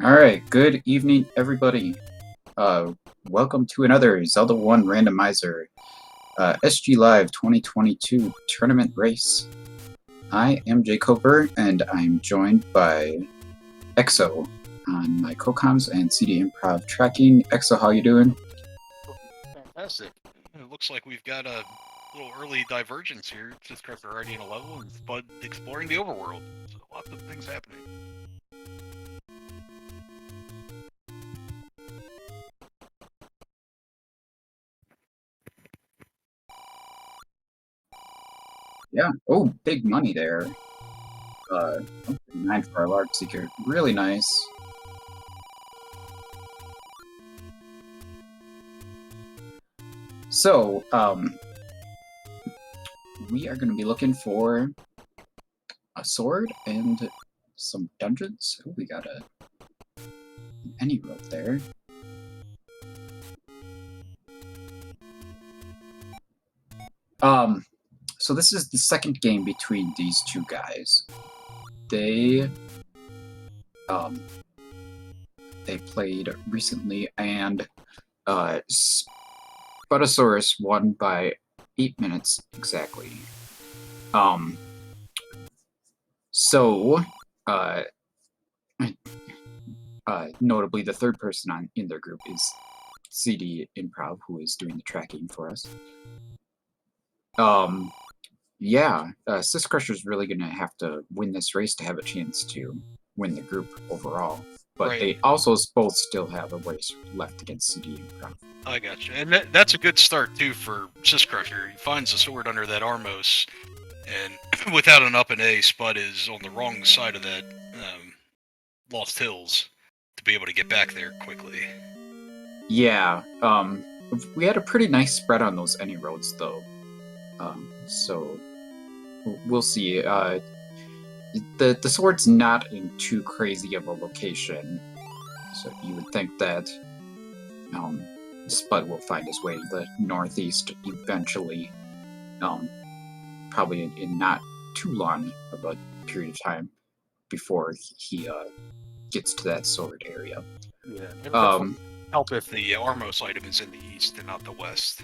Alright, good evening everybody. Welcome to another Zelda 1 Randomizer SGLIVE 2022 tournament race. I am Jacober and I'm joined by EXO on my co-coms and CD Improv tracking. EXO, how you doing? Fantastic. It looks like we've got a little early divergence here. Syscrusher already in a level and Spud exploring the overworld. So lots of things happening. Yeah, oh, big money there. 9 for our large seeker, really nice. So, we are going to be looking for a sword and some dungeons. Oh, we got any road there. So this is the second game between these two guys. They played recently, and Spudozaurus won by 8 minutes exactly. Notably, the third person in their group is CD Improv, who is doing the tracking for us. Syscrusher is really going to have to win this race to have a chance to win the group overall. But Right. they also both still have a race left against CD Improv. I gotcha. And that's a good start, too, for Syscrusher. He finds the sword under that Armos, and without an up and A, Spud is on the wrong side of that Lost Hills to be able to get back there quickly. Yeah, we had a pretty nice spread on those any roads, though. So we'll see. The sword's not in too crazy of a location, so you would think that Spud will find his way to the northeast eventually. Probably in not too long of a period of time before he gets to that sword area. Yeah. Help if the Armos item is in the east and not the west.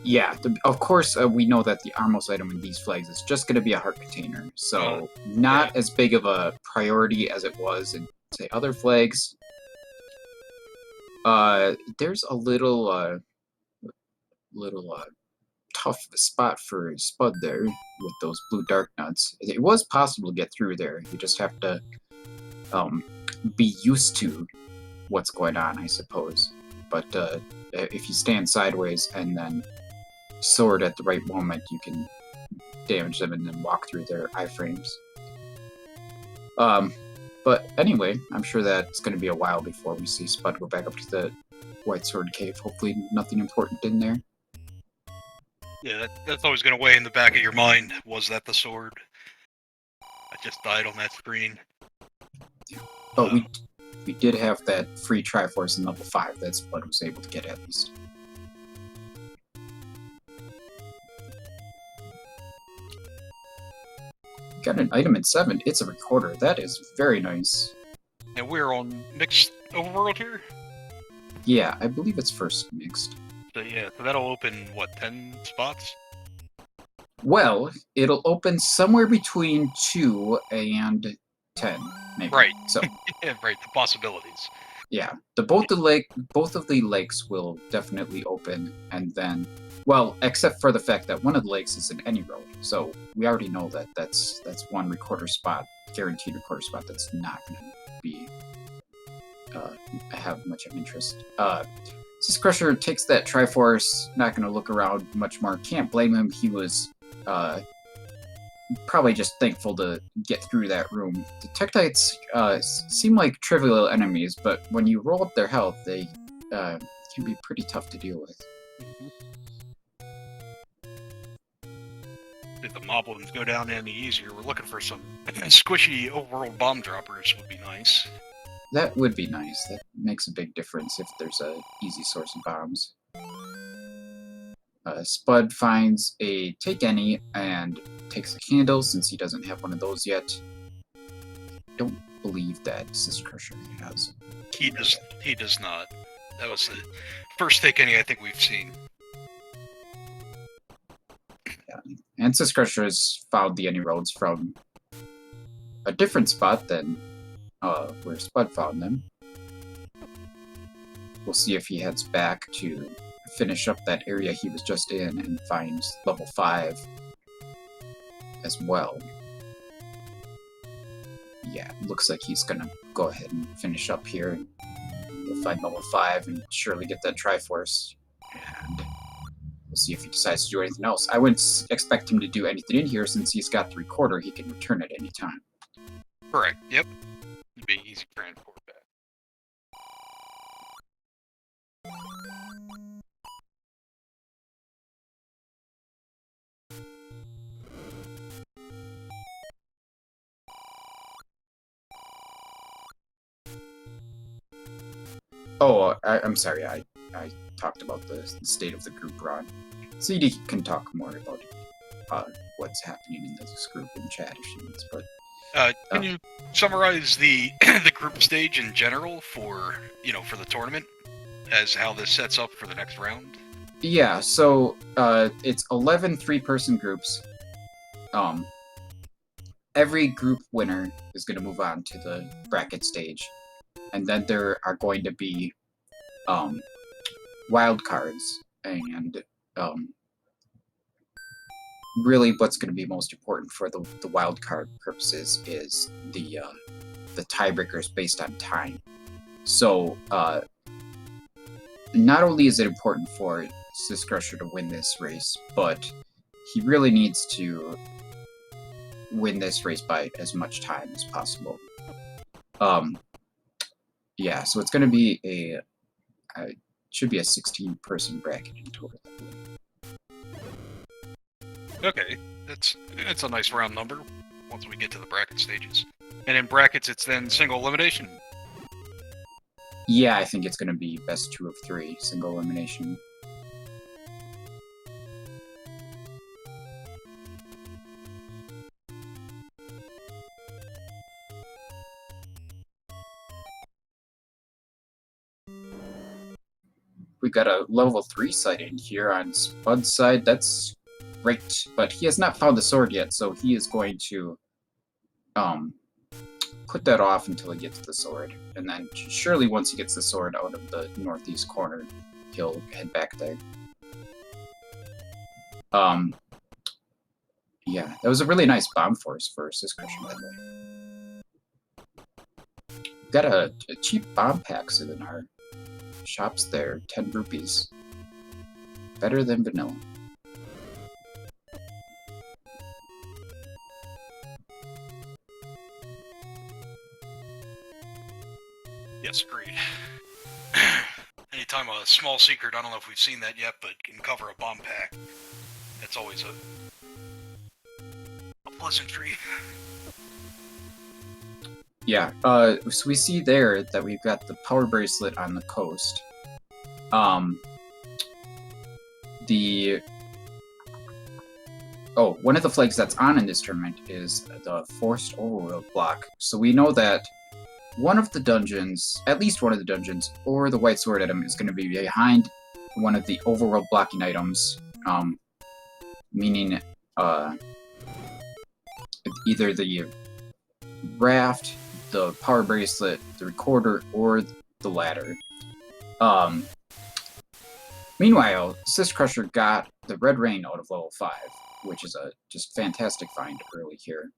Yeah, of course, we know that the Armos item in these flags is just going to be a heart container, so not as big of a priority as it was in, say, other flags. There's a little tough spot for Spud there with those blue dark nuts. It was possible to get through there. You just have to be used to what's going on, I suppose. But if you stand sideways and then sword at the right moment, you can damage them and then walk through their iframes. But anyway, I'm sure that it's going to be a while before we see Spud go back up to the White Sword Cave. Hopefully nothing important in there. Yeah, that's always going to weigh in the back of your mind. Was that the sword? I just died on that screen. Yeah. But we did have that free Triforce in level 5 that Spud was able to get at least. Got an item in 7. It's a recorder. That is very nice. And we're on mixed overworld here? Yeah, I believe it's first mixed. So yeah, so that'll open, what, 10 spots? Well, it'll open somewhere between 2 and 10, maybe. Right. So yeah, right, the possibilities. Yeah, both of the lakes will definitely open, and then, well, except for the fact that one of the lakes is in any road, so we already know that that's one recorder spot, guaranteed recorder spot that's not going to be have much of interest. Syscrusher takes that Triforce, not going to look around much more. Can't blame him. He was probably just thankful to get through that room. The Tektites seem like trivial enemies, but when you roll up their health, they can be pretty tough to deal with. If the moblins go down any easier, we're looking for some squishy overworld bomb droppers would be nice. That would be nice. That makes a big difference if there's an easy source of bombs. Spud finds a take any and takes a candle since he doesn't have one of those yet. Don't believe that Syscrusher has. He does not. That was the first take any I think we've seen. Yeah. And Syscrusher has found the any roads from a different spot than where Spud found them. We'll see if he heads back to finish up that area he was just in and finds level 5 as well. Yeah, looks like he's gonna go ahead and finish up here. He'll find level 5 and surely get that Triforce. And we'll see if he decides to do anything else. I wouldn't expect him to do anything in here since he's got the recorder. He can return at any time. Correct. Yep. It'd be easy transport back. Oh, I'm sorry. I talked about the state of the group, Ron. CD can talk more about what's happening in this group in chat if she needs, but can you summarize the the group stage in general for for the tournament as how this sets up for the next round? Yeah, so it's 11 3-person groups. Every group winner is going to move on to the bracket stage, and then there are going to be wild cards, and really what's going to be most important for the wild card purposes is the tiebreakers based on time. So not only is it important for Syscrusher to win this race, but he really needs to win this race by as much time as possible. Yeah, so it's going to be should be a 16-person bracket in total. Okay, that's a nice round number once we get to the bracket stages. And in brackets, it's then single elimination. Yeah, I think it's going to be best 2 of 3, single elimination. We got a level 3 sighting here on Spud's side. That's great, but he has not found the sword yet, so he is going to put that off until he gets the sword, and then surely once he gets the sword out of the northeast corner, he'll head back there. Yeah, that was a really nice bomb force for Syscrusher, by the way. Got a cheap bomb packs in our shops there, 10 rupees. Better than vanilla. Yes, agreed. Anytime a small secret, I don't know if we've seen that yet, but can cover a bomb pack, that's always a pleasant treat. Yeah, so we see there that we've got the power bracelet on the coast. One of the flags that's on in this tournament is the forced overworld block. So we know that one of the dungeons, at least one of the dungeons, or the white sword item is going to be behind one of the overworld blocking items, meaning either the raft, the power bracelet, the recorder, or the ladder. Meanwhile, Syscrusher got the Red Rain out of level 5, which is a just fantastic find early here.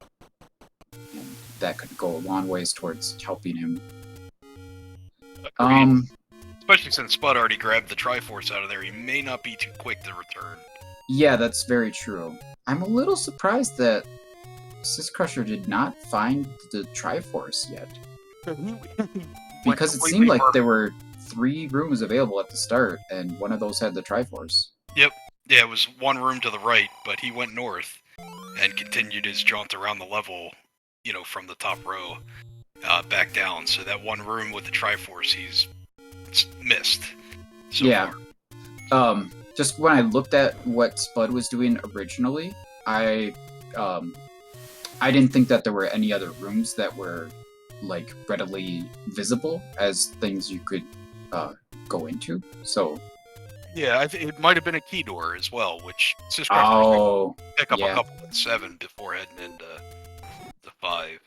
And that could go a long ways towards helping him. Especially since Spud already grabbed the Triforce out of there, he may not be too quick to return. Yeah, that's very true. I'm a little surprised that Syscrusher did not find the Triforce yet. Because it seemed like there were 3 rooms available at the start, and one of those had the Triforce. Yep. Yeah, it was one room to the right, but he went north and continued his jaunt around the level, from the top row back down. So that one room with the Triforce, he's missed so far. Just when I looked at what Spud was doing originally, I didn't think that there were any other rooms that were like readily visible as things you could go into. So Yeah, it might have been a key door as well, which Syscrusher oh pick up a yeah, couple at 7 before heading into the 5.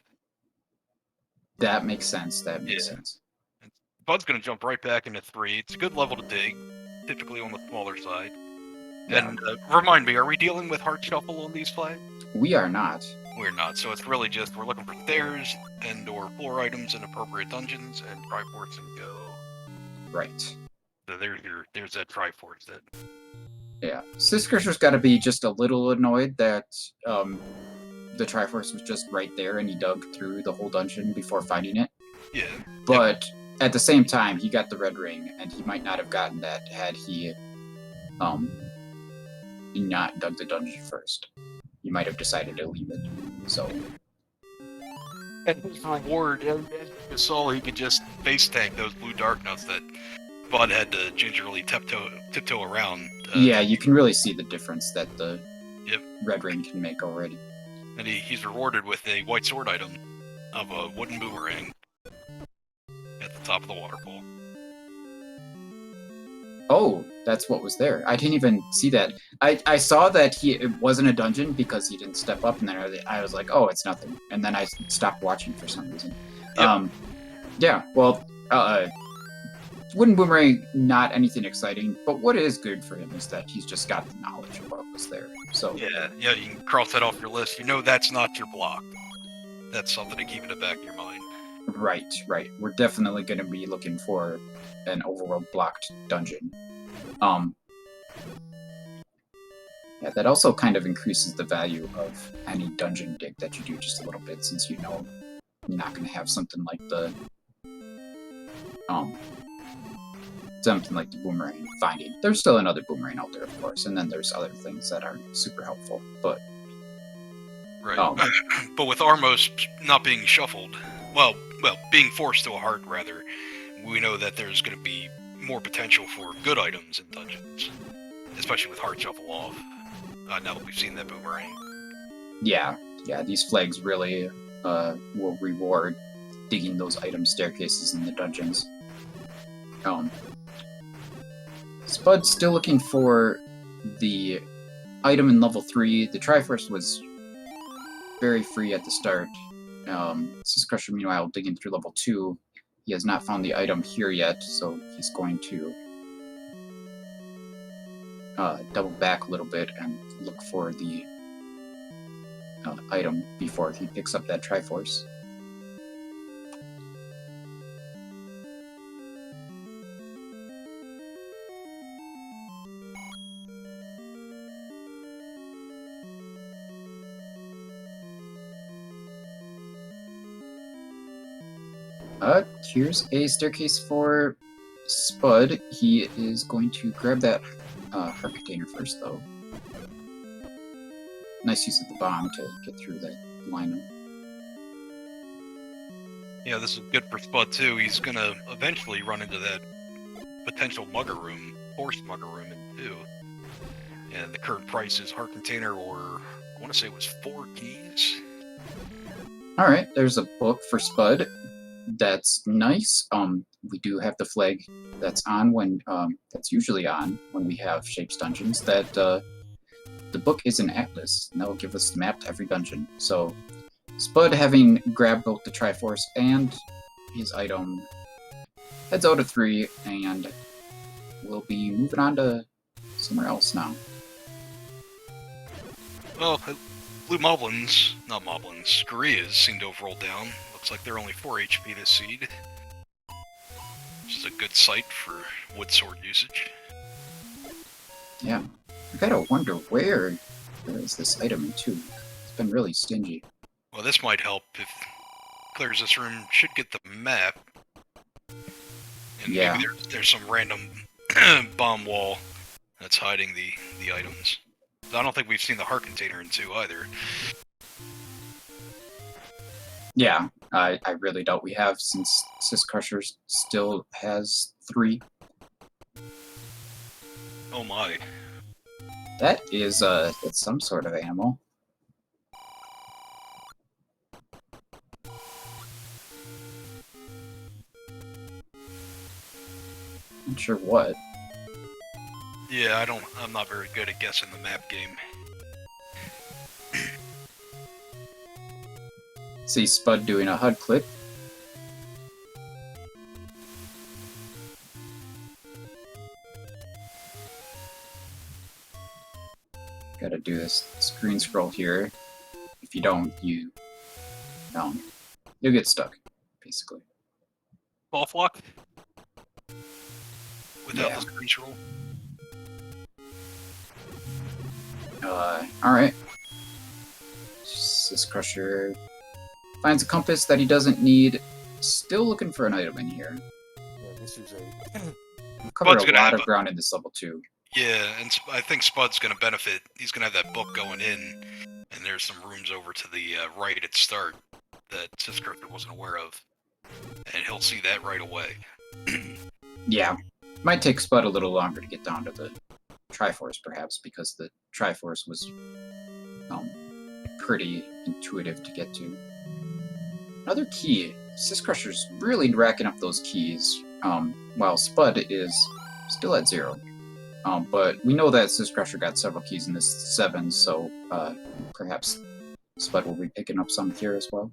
that makes sense. That makes Yeah. sense. Bud's gonna jump right back into 3. It's a good level to dig, typically on the smaller side. Yeah. And remind me, are we dealing with heart shuffle on these flags? We are not. We're not, so it's really just we're looking for stairs and or floor items in appropriate dungeons and Triforce and go. Right. So there's that Triforce that. Yeah. Syscrusher's got to be just a little annoyed that the Triforce was just right there and he dug through the whole dungeon before finding it. Yeah. But at the same time, he got the red ring, and he might not have gotten that had he not dug the dungeon first. He might have decided to leave it. So. And his reward, as you saw, he could just face tank those blue dark nuts that Bud had to gingerly tiptoe around. Yeah, you can really see the difference that the Yep. red ring can make already. And he's rewarded with a white sword item of a wooden boomerang at the top of the waterfall. Oh, that's what was there. I didn't even see that. I saw that it wasn't a dungeon because he didn't step up, and then I was like, oh, it's nothing. And then I stopped watching for some reason. Yep. Yeah, well, wooden boomerang, not anything exciting, but what is good for him is that he's just got the knowledge of what was there. So Yeah, you can cross that off your list. You know that's not your block. That's something to keep in the back of your mind. Right. We're definitely going to be looking for an overworld blocked dungeon. Yeah, that also kind of increases the value of any dungeon dig that you do just a little bit, since you know you're not going to have something like the boomerang finding. There's still another boomerang out there, of course, and then there's other things that aren't super helpful, but right. But with Armos not being shuffled, well, being forced to a heart rather, we know that there's going to be more potential for good items in dungeons, especially with heart shuffle off. Now that we've seen that boomerang. Yeah, these flags really will reward digging those item staircases in the dungeons. Spud's still looking for the item in level 3. The Triforce was very free at the start. Syscrusher, meanwhile, digging through level 2. He has not found the item here yet, so he's going to double back a little bit and look for the item before he picks up that Triforce. Here's a staircase for Spud. He is going to grab that heart container first, though. Nice use of the bomb to get through that lineup. Yeah, this is good for Spud too. He's gonna eventually run into that potential mugger room, forced mugger room in 2. And the current price is heart container, or I want to say it was 4 keys. Alright, there's a book for Spud. That's nice. We do have the flag that's on when that's usually on when we have Shapes dungeons. That the book is an atlas, and that will give us the map to every dungeon. So Spud, having grabbed both the Triforce and his item, heads out of 3, and we'll be moving on to somewhere else now. Well, blue moblins, not moblins, Koreas seem to have rolled down. Looks like they're only 4 HP this seed. Which is a good sight for wood sword usage. Yeah. I gotta wonder where is this item in 2. It's been really stingy. Well, this might help if clears this room. Should get the map. And Yeah. maybe there's some random bomb wall that's hiding the items. I don't think we've seen the heart container in 2 either. Yeah, I really doubt we have, since Syscrusher still has 3. Oh my. That is, it's some sort of animal. sure what. Yeah, I'm not very good at guessing the map game. See Spud doing a HUD clip. Gotta do this screen scroll here. If you don't, you'll get stuck, basically. Ball flock? Without Yeah. the screen scroll? Alright. Syscrusher finds a compass that he doesn't need. Still looking for an item in here. Yeah, this is We've covered Spud's a gonna lot have of ground in this level too. Yeah, and I think Spud's going to benefit. He's going to have that book going in, and there's some rooms over to the right at start that Syscrusher wasn't aware of. And he'll see that right away. Yeah. Might take Spud a little longer to get down to the Triforce, perhaps, because the Triforce was pretty intuitive to get to. Another key. Syscrusher's really racking up those keys, while Spud is still at 0. But we know that Syscrusher got several keys in this 7, so perhaps Spud will be picking up some here as well.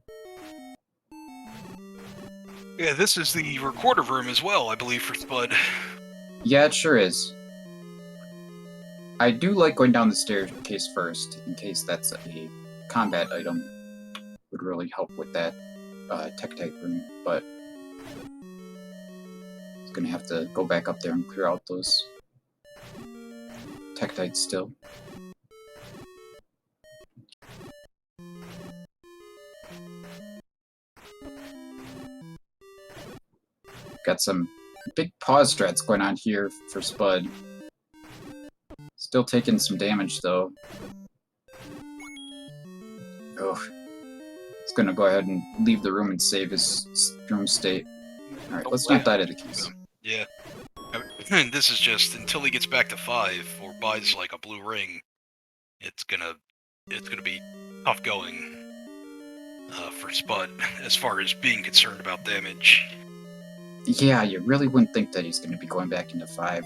Yeah, this is the recorder room as well, I believe, for Spud. Yeah, it sure is. I do like going down the staircase first, in case that's a combat item. Would really help with that Tektite room, but it's gonna have to go back up there and clear out those Tektites still. Got some big pause strats going on here for Spud. Still taking some damage though. Oh. He's gonna go ahead and leave the room and save his room state. Alright, let's not die to the keys. Yeah. This is just until he gets back to 5 or buys like a blue ring. It's gonna be tough going for Spud as far as being concerned about damage. Yeah, you really wouldn't think that he's gonna be going back into 5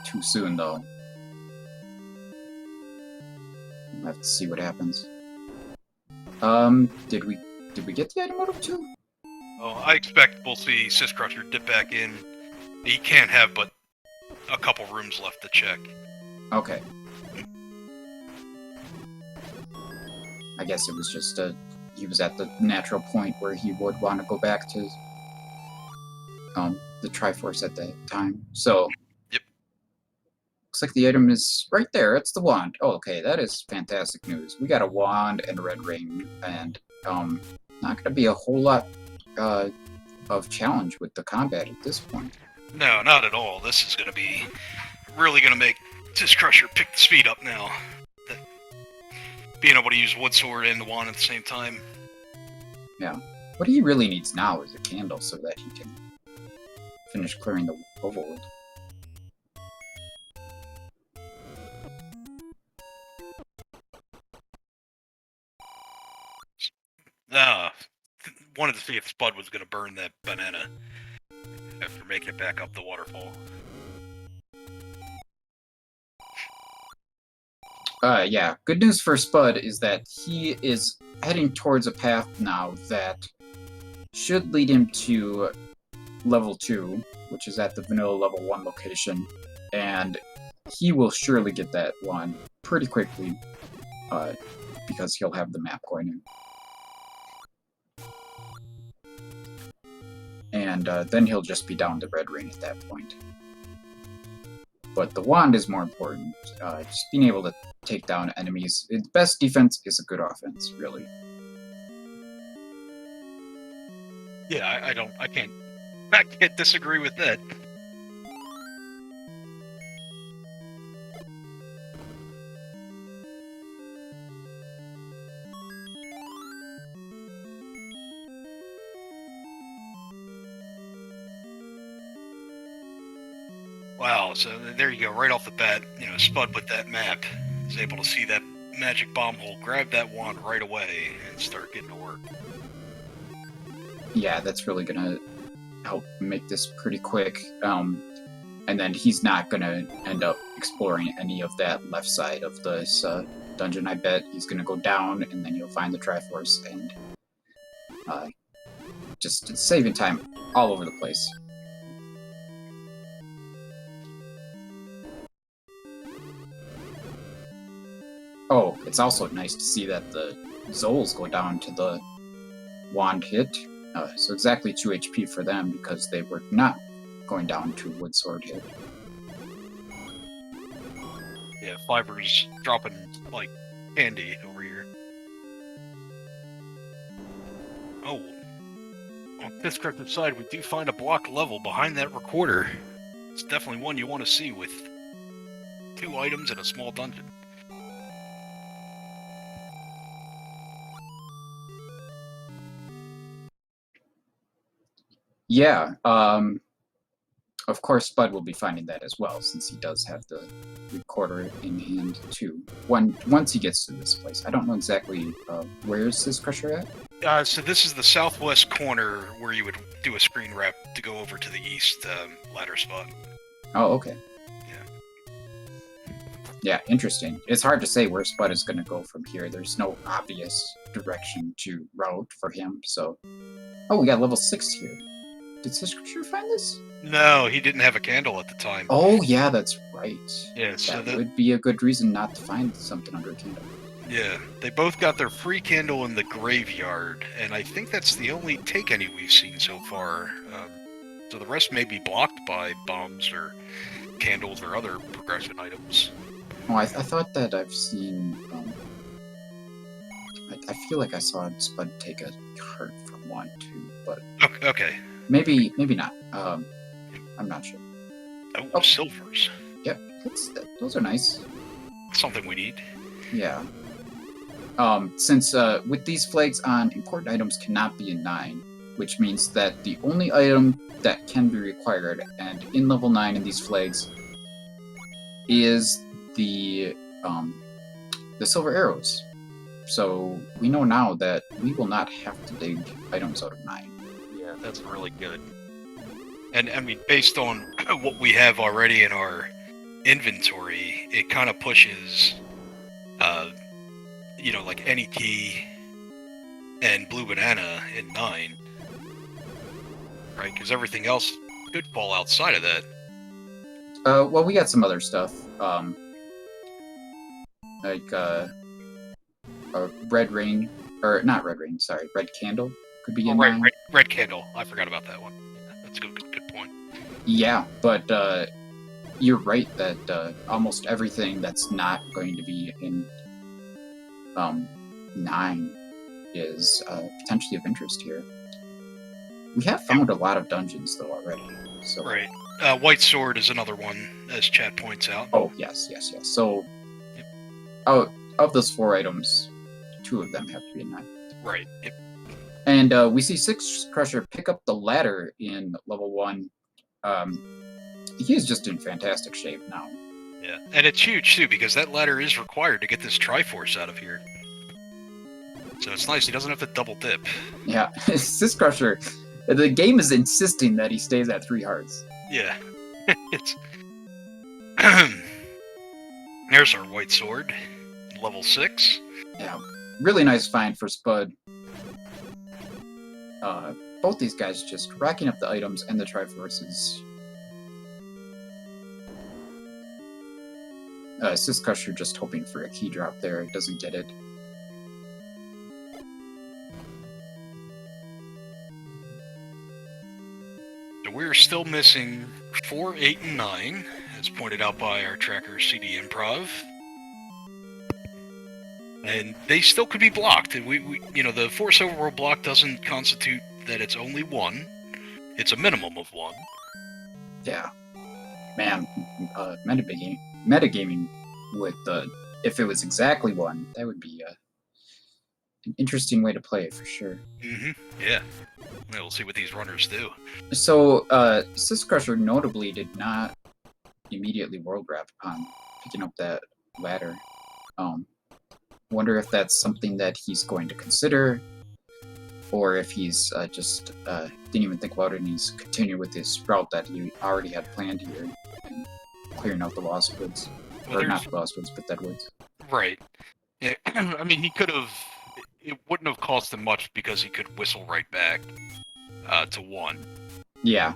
too soon though. We'll have to see what happens. Did we get the item out of 2? Oh, I expect we'll see Syscrusher dip back in. He can't have but a couple rooms left to check. Okay. I guess it was just he was at the natural point where he would want to go back to the Triforce at that time. So Yep. Looks like the item is right there. It's the wand. Oh, okay, that is fantastic news. We got a wand and a red ring, and not gonna be a whole lot of challenge with the combat at this point. No, not at all. This is gonna be really gonna make Syscrusher pick the speed up now. Being able to use wood sword and the wand at the same time. Yeah. What he really needs now is a candle so that he can finish clearing the overworld. Wanted to see if Spud was gonna burn that banana after making it back up the waterfall. Yeah. Good news for Spud is that he is heading towards a path now that should lead him to level 2, which is at the vanilla level 1 location, and he will surely get that one pretty quickly, because he'll have the map going in. And then he'll just be down the red ring at that point. But the wand is more important. Just being able to take down enemies. Its best defense is a good offense, really. Yeah, I can't disagree with that. Wow, so there you go, right off the bat, Spud with that map is able to see that magic bomb hole, grab that wand right away, and start getting to work. Yeah, that's really gonna help make this pretty quick. And then he's not gonna end up exploring any of that left side of this dungeon. I bet he's gonna go down, and then you'll find the Triforce, and just saving time all over the place. Oh, it's also nice to see that the Zoles go down to the wand hit. So exactly 2 HP for them, because they were not going down to wood sword hit. Yeah, Fiber's dropping like candy over here. Oh, on this corrective side, we do find a block level behind that recorder. It's definitely one you want to see with 2 items in a small dungeon. Yeah, of course Spud will be finding that as well, since he does have the recorder in hand too. Once he gets to this place. I don't know exactly where is Syscrusher at? So this is the southwest corner where you would do a screen wrap to go over to the east ladder spot. Oh, okay. Yeah. Yeah, interesting. It's hard to say where Spud is going to go from here. There's no obvious direction to route for him, so... Oh, we got level 6 here. Did Syscrusher find this? No, he didn't have a candle at the time. Oh, yeah, that's right. Yeah, so that would be a good reason not to find something under a candle. Yeah, they both got their free candle in the graveyard, and I think that's the only take any we've seen so far. So the rest may be blocked by bombs or candles or other progression items. Oh, I thought that I've seen... I feel like I saw Spud take a heart from one, too, but... Okay. Maybe not. I'm not sure. Oh, silvers. Yep, those are nice. Something we need. Yeah. Since with these flags on, important items cannot be in 9, which means that the only item that can be required, and in level 9 in these flags, is the silver arrows. So we know now that we will not have to dig items out of 9. Yeah, that's really good. And I mean, based on what we have already in our inventory, it kind of pushes, like any key and blue banana in 9, right? Because everything else could fall outside of that. Well, we got some other stuff, like red rain, or not red rain. Sorry, red candle could be in 9. Red candle. I forgot about that one. That's a good point. Yeah, but you're right that almost everything that's not going to be in 9 is potentially of interest here. We have found a lot of dungeons though already. So. Right. White sword is another one, as chat points out. Oh yes. So, out of those 4 items, 2 of them have to be in 9. Right. Yep. And we see Syscrusher pick up the ladder in level 1. He is just in fantastic shape now. Yeah, and it's huge too, because that ladder is required to get this Triforce out of here. So it's nice, he doesn't have to double dip. Yeah, Syscrusher, the game is insisting that he stays at 3 hearts. Yeah. It's... There's our white sword, level 6. Yeah, really nice find for Spud. Both these guys just racking up the items and the Triforces. Syscrusher just hoping for a key drop there, doesn't get it. So we're still missing 4, 8, and 9, as pointed out by our tracker CD Improv. And they still could be blocked. And we the Force Overworld block doesn't constitute that it's only 1. It's a minimum of 1. Yeah. Man, metagaming with if it was exactly 1, that would be an interesting way to play it for sure. Mm-hmm. Yeah. We'll see what these runners do. So, Syscrusher notably did not immediately world wrap upon picking up that ladder. Wonder if that's something that he's going to consider, or if he's just didn't even think about it and he's continuing with his route that he already had planned here. clearing out the Lost Woods. Well, Or not Lost Woods, but Deadwoods. Right. Yeah, I mean, he could have. It wouldn't have cost him much because he could whistle right back to 1. Yeah.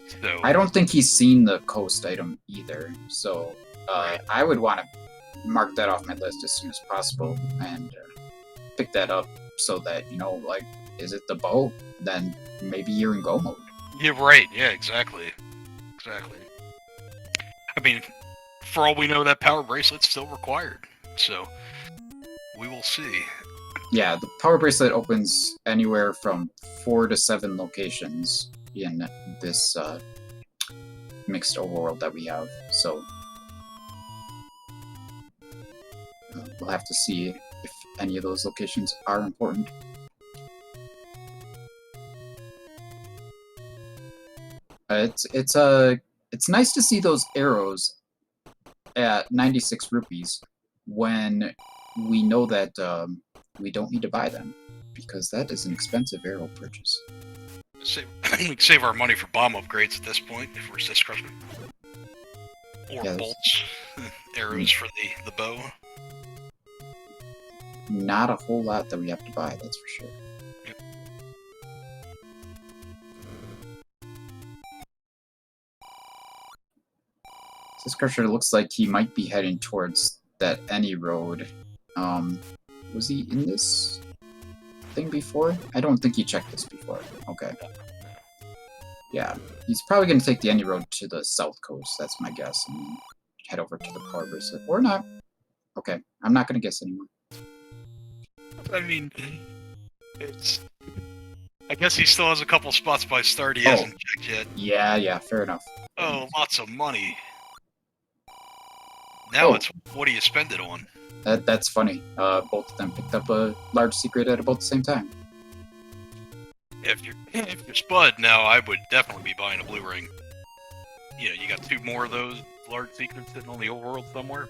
So I don't think he's seen the coast item either, so Right. I would want to mark that off my list as soon as possible and pick that up so that, you know, like, is it the bow? Then maybe you're in go mode. Yeah, right. Yeah, exactly. Exactly. I mean, for all we know, that power bracelet's still required. So we will see. Yeah, the power bracelet opens anywhere from 4 to 7 locations in this mixed overworld that we have, so we'll have to see if any of those locations are important. It's nice to see those arrows at 96 rupees when we know that we don't need to buy them, because that is an expensive arrow purchase. We can save our money for bomb upgrades at this point if we're Syscrusher. Or Yes. bolts, arrows for the bow. Not a whole lot that we have to buy, that's for sure. Yep. Syscrusher looks like he might be heading towards that any road. Was he in this thing before? I don't think he checked this before. Okay. Yeah, he's probably going to take the any road to the south coast, that's my guess, and head over to the power bracelet. Or not. Okay, I'm not going to guess anymore. I mean, it's. I guess he still has a couple spots by start he hasn't checked yet. Yeah, fair enough. Oh, lots of money. Now Oh. it's what do you spend it on? That's funny. Both of them picked up a large secret at about the same time. If you're Spud now, I would definitely be buying a blue ring. You know, you got 2 more of those large secrets sitting on the overworld somewhere.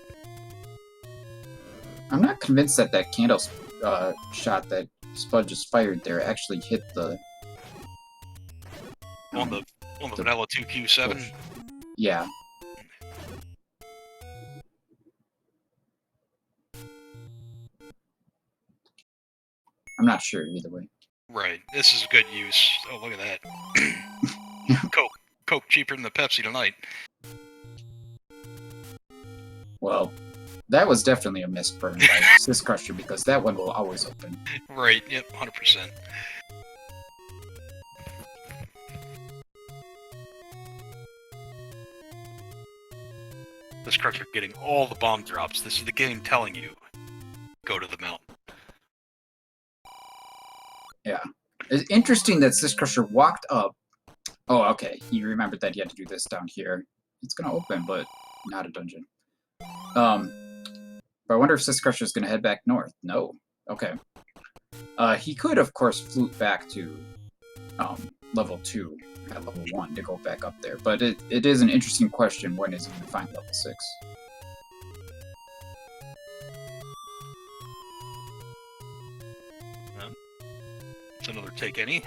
I'm not convinced that that candle shot that Spud just fired there actually hit the... On the vanilla 2Q7. Yeah. I'm not sure either way. Right. This is good use. Oh, look at that. Coke cheaper than the Pepsi tonight. Well, that was definitely a missed burn by Syscrusher, because that one will always open. Right. Yep. 100%. This Crusher getting all the bomb drops. This is the game telling you, go to the mountain. Yeah. It's interesting that Syscrusher walked up. Oh, okay. He remembered that he had to do this down here. It's gonna open, but not a dungeon. But I wonder if Syscrusher is gonna head back north. No. Okay. He could, of course, flute back to level 2 at level 1 to go back up there. But it is an interesting question, when is he gonna find level 6? It's another take any.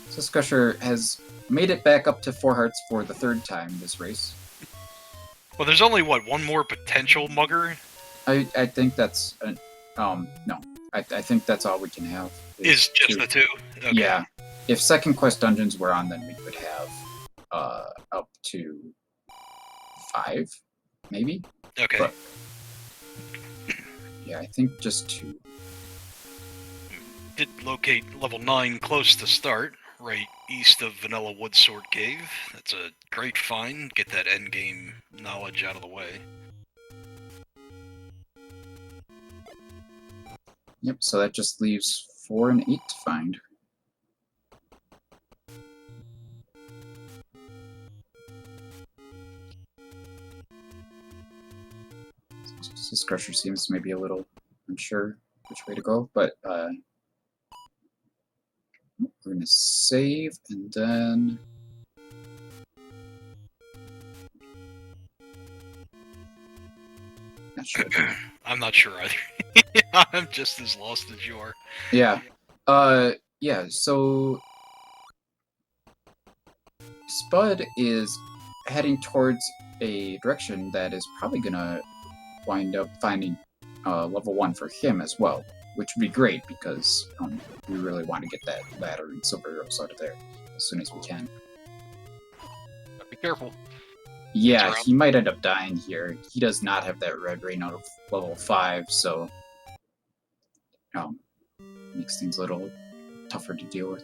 Syscrusher has made it back up to 4 hearts for the 3rd time this race. Well, there's only, what, one more potential mugger? I think that's... no. I think that's all we can have. Is just 2. the 2? Okay. Yeah. If second quest dungeons were on, then we could have up to 5, maybe? Okay. But, yeah, I think just 2. Did locate level 9 close to start, right east of Vanilla Wood Sword Cave. That's a great find. Get that endgame knowledge out of the way. Yep, so that just leaves 4 and 8 to find. Syscrusher seems maybe a little unsure which way to go, but we're gonna save and then not sure. I'm not sure either. I'm just as lost as you are. Yeah. Yeah, so Spud is heading towards a direction that is probably gonna wind up finding level 1 for him as well, which would be great because we really want to get that ladder and silver arrows out of there as soon as we can. Be careful. Yeah, he might end up dying here. He does not have that red ring out of level 5, so makes things a little tougher to deal with.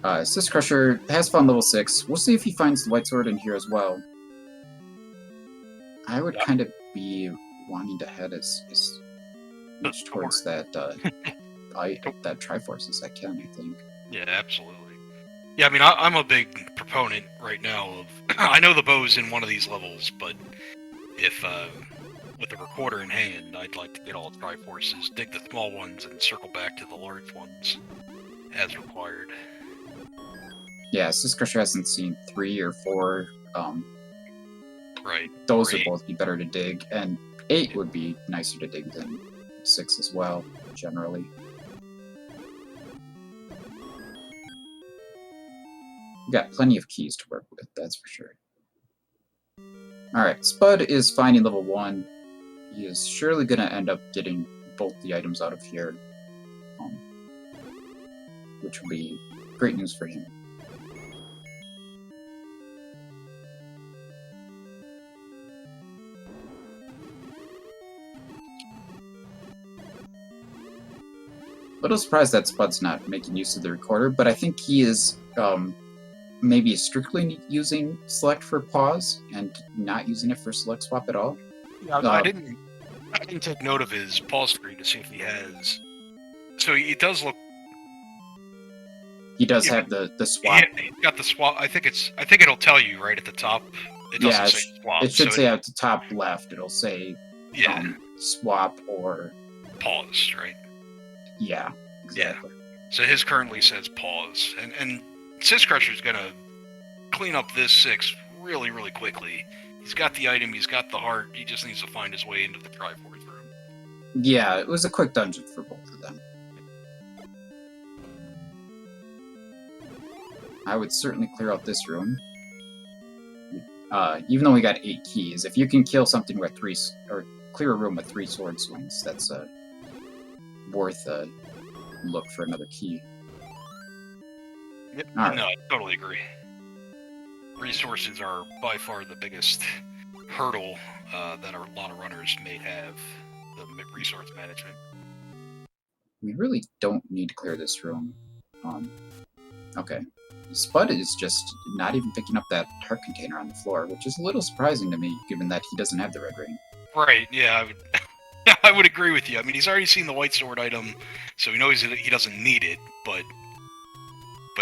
Syscrusher has found level 6. We'll see if he finds the white sword in here as well. I would kind of be wanting to head as much towards that that Triforce as I can, I think. Yeah, absolutely. Yeah, I mean, I'm a big proponent right now of... I know the bow's in one of these levels, but if, with the recorder in hand, I'd like to get all Triforces, dig the small ones, and circle back to the large ones as required. Yeah, Syscrusher hasn't seen 3 or 4. Right. Those would both be better to dig, and 8 would be nicer to dig than 6 as well, generally. We've got plenty of keys to work with, that's for sure. Alright, Spud is finding level 1. He is surely going to end up getting both the items out of here, which will be great news for him. A little surprised that Spud's not making use of the recorder, but I think he is maybe strictly using select for pause and not using it for select swap at all. Yeah, I didn't take note of his pause screen to see if he has. So he does look. He does have the swap. He's got the swap. I think it'll tell you right at the top. It doesn't say swap. It should say at the top left. It'll say swap or pause, right? Yeah, exactly. Yeah. So his currently says pause, and Syscrusher's gonna clean up this 6 really, really quickly. He's got the item, he's got the heart, he just needs to find his way into the Triforce room. Yeah, it was a quick dungeon for both of them. I would certainly clear out this room. Even though we got 8 keys, if you can kill something with 3, or clear a room with 3 sword swings, that's worth a look for another key. Yep. Right. No, I totally agree. Resources are by far the biggest hurdle that a lot of runners may have, the resource management. We really don't need to clear this room. Okay. Spud is just not even picking up that heart container on the floor, which is a little surprising to me, given that he doesn't have the red ring. Right, yeah, I would agree with you. I mean, he's already seen the white sword item, so he knows that he doesn't need it, but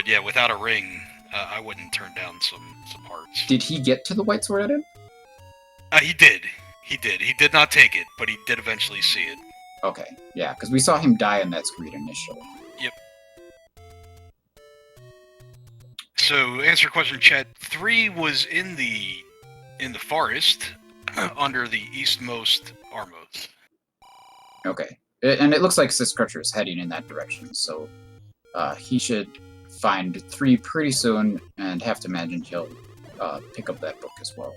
yeah, without a ring, I wouldn't turn down some hearts. Did he get to the white sword item? He did. He did not take it, but he did eventually see it. Okay, yeah, because we saw him die on that screen initially. Yep. So, answer your question, Chet. 3 was in the forest, under the eastmost Armos. Okay, and it looks like Syscrusher is heading in that direction, so he should find 3 pretty soon, and have to imagine he'll pick up that book as well.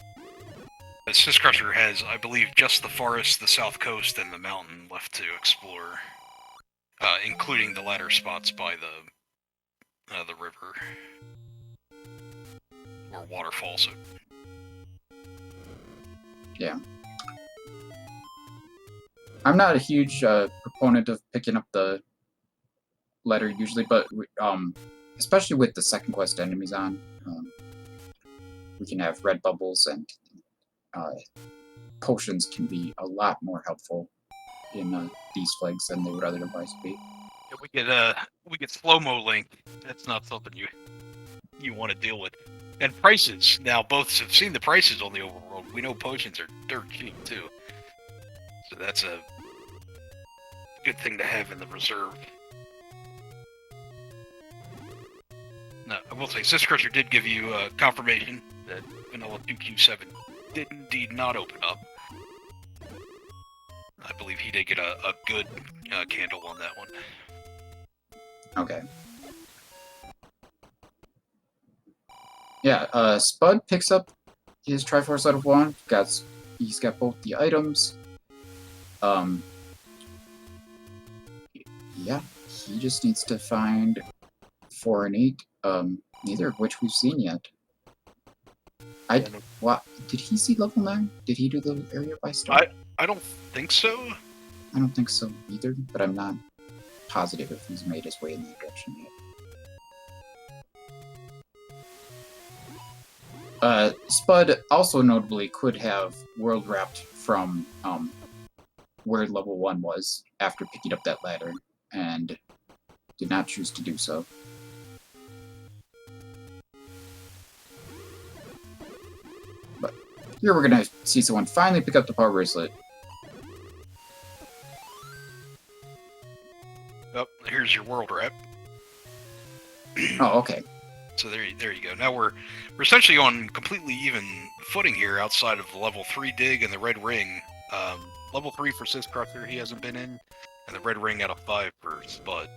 Syscrusher has, I believe, just the forest, the south coast, and the mountain left to explore, including the latter spots by the river or waterfall. So, yeah. I'm not a huge proponent of picking up the letter usually, but especially with the second quest enemies on, we can have red bubbles, and potions can be a lot more helpful in these flags than they would otherwise be. Yeah, we get slow-mo link. That's not something you want to deal with. And prices. Now, both have seen the prices on the overworld. We know potions are dirt cheap too, so that's a good thing to have in the reserve. Now, I will say, Syscrusher did give you confirmation that Vanilla 2Q7 did indeed not open up. I believe he did get a good candle on that one. Okay. Yeah, Spud picks up his Triforce out of 1. He's got both the items. Yeah, he just needs to find 4 and 8, neither of which we've seen yet. What? Did he see level 9? Did he do the area by star? I don't think so. I don't think so either, but I'm not positive if he's made his way in that direction yet. Spud also notably could have world wrapped from where level 1 was after picking up that ladder, and did not choose to do so. But here we're gonna see someone finally pick up the power bracelet. Oh, here's your world wrap. Oh, okay. So there you go. Now we're essentially on completely even footing here outside of the level 3 dig and the red ring. Level 3 for Syscrusher he hasn't been in, and the red ring out of 5 for Spud.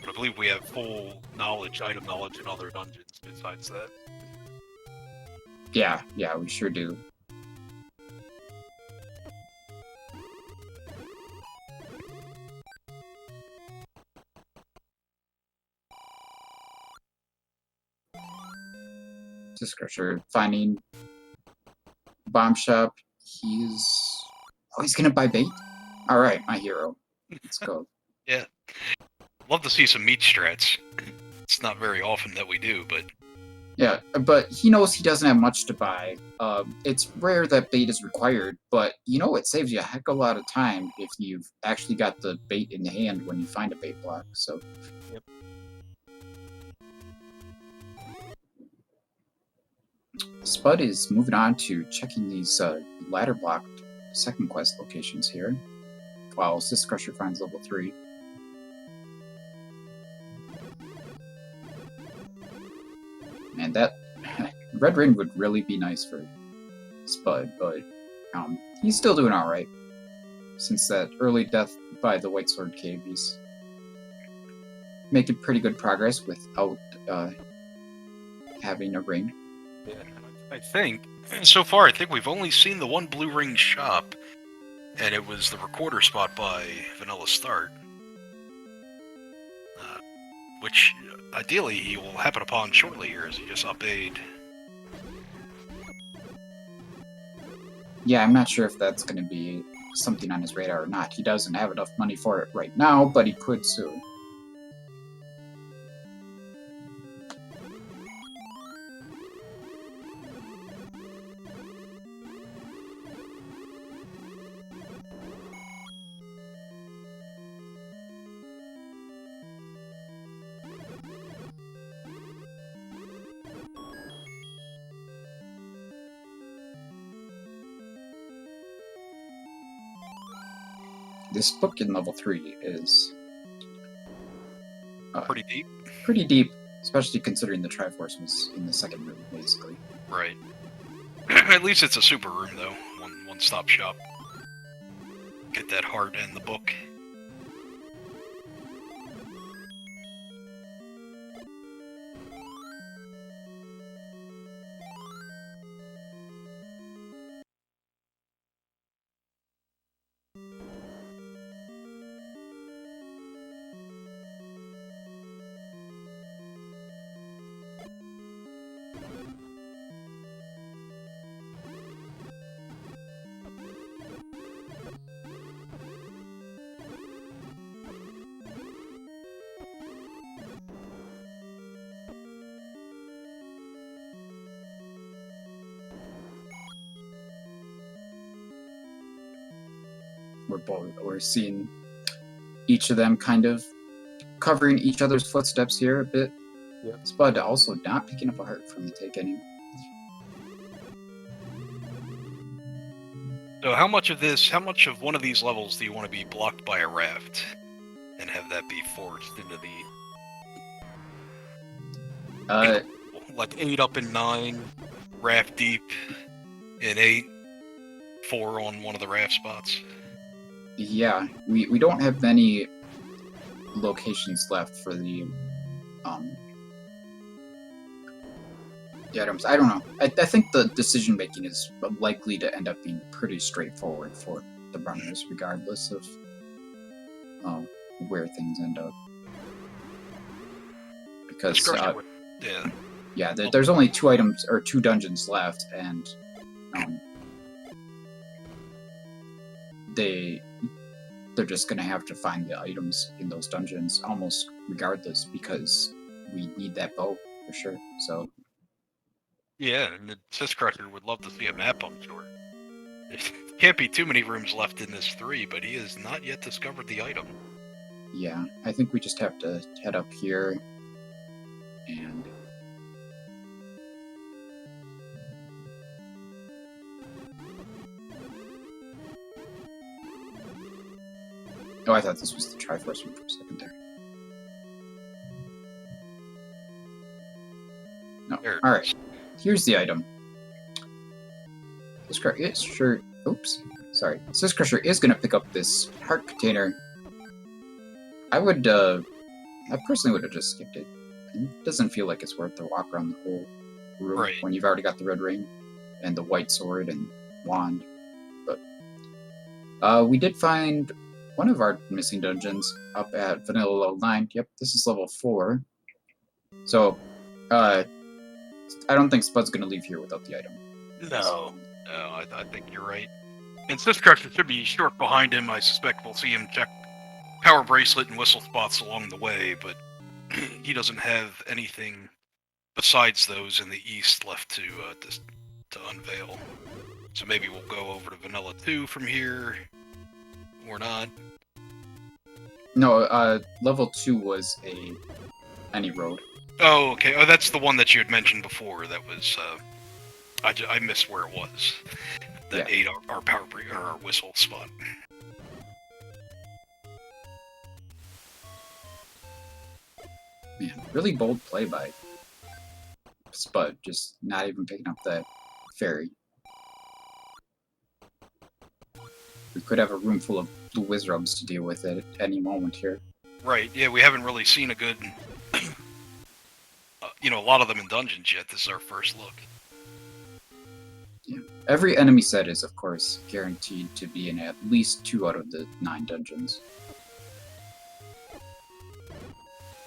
But I believe we have full knowledge, item knowledge in other dungeons besides that. Yeah, we sure do. Syscrusher finding bomb shop. He's gonna buy bait. All right, my hero. Let's go. Yeah, love to see some meat strats. It's not very often that we do, but yeah, but he knows he doesn't have much to buy. It's rare that bait is required, but it saves you a heck of a lot of time if you've actually got the bait in hand when you find a bait block. So. Yep. Spud is moving on to checking these ladder blocked second quest locations here, while Syscrusher finds level 3. Man, that red ring would really be nice for Spud, but he's still doing alright. Since that early death by the White Sword Cave, he's making pretty good progress without having a ring. Yeah, I think so far. I think we've only seen the one blue ring shop, and it was the recorder spot by Vanilla Start, which ideally he will happen upon shortly here as he just upade. Yeah, I'm not sure if that's going to be something on his radar or not. He doesn't have enough money for it right now, but he could soon. This book in level 3 is Pretty deep. Pretty deep, especially considering the Triforce was in the second room, basically. Right. At least it's a super room, though. One-stop shop. Get that heart and the book. We're seeing each of them kind of covering each other's footsteps here a bit. Yep. Spud also not picking up a heart from Antigone. So how much of one of these levels do you want to be blocked by a raft and have that be forced into the like 8 up in 9, raft deep in 8, 4 on one of the raft spots? Yeah, we don't have many locations left for the items. I don't know. I think the decision making is likely to end up being pretty straightforward for the runners, regardless of where things end up. Because yeah, there's only 2 items or 2 dungeons left, and they're just gonna have to find the items in those dungeons almost regardless, because we need that bow for sure. So yeah, and the Syscrusher would love to see a map, I'm sure. There can't be too many rooms left in this 3, but he has not yet discovered the item. yeah, I think we just have to head up here and oh, I thought this was the Triforce one for a second there. No, all right. Here's the item. Syscrusher, oops, sorry. Syscrusher is going to pick up this heart container. I personally would have just skipped it. It doesn't feel like it's worth the walk around the whole room when you've already got the red ring and the white sword and wand. But we did find one of our missing dungeons up at vanilla level 9. Yep, this is level 4. So, I don't think Spud's going to leave here without the item. No, I think you're right. And Syscrusher should be short behind him. I suspect we'll see him check power bracelet and whistle spots along the way, but he doesn't have anything besides those in the east left to unveil. So maybe we'll go over to Vanilla 2 from here, or not. No, level 2 was any road. Oh, okay. Oh, that's the one that you had mentioned before. That was, I missed where it was. That ate our power or our whistle spot. Man, really bold play by Spud, just not even picking up that fairy. We could have a room full of blue wizrubs to deal with at any moment here. Right, yeah, we haven't really seen a good, a lot of them in dungeons yet. This is our first look. Yeah. Every enemy set is, of course, guaranteed to be in at least 2 out of the 9 dungeons.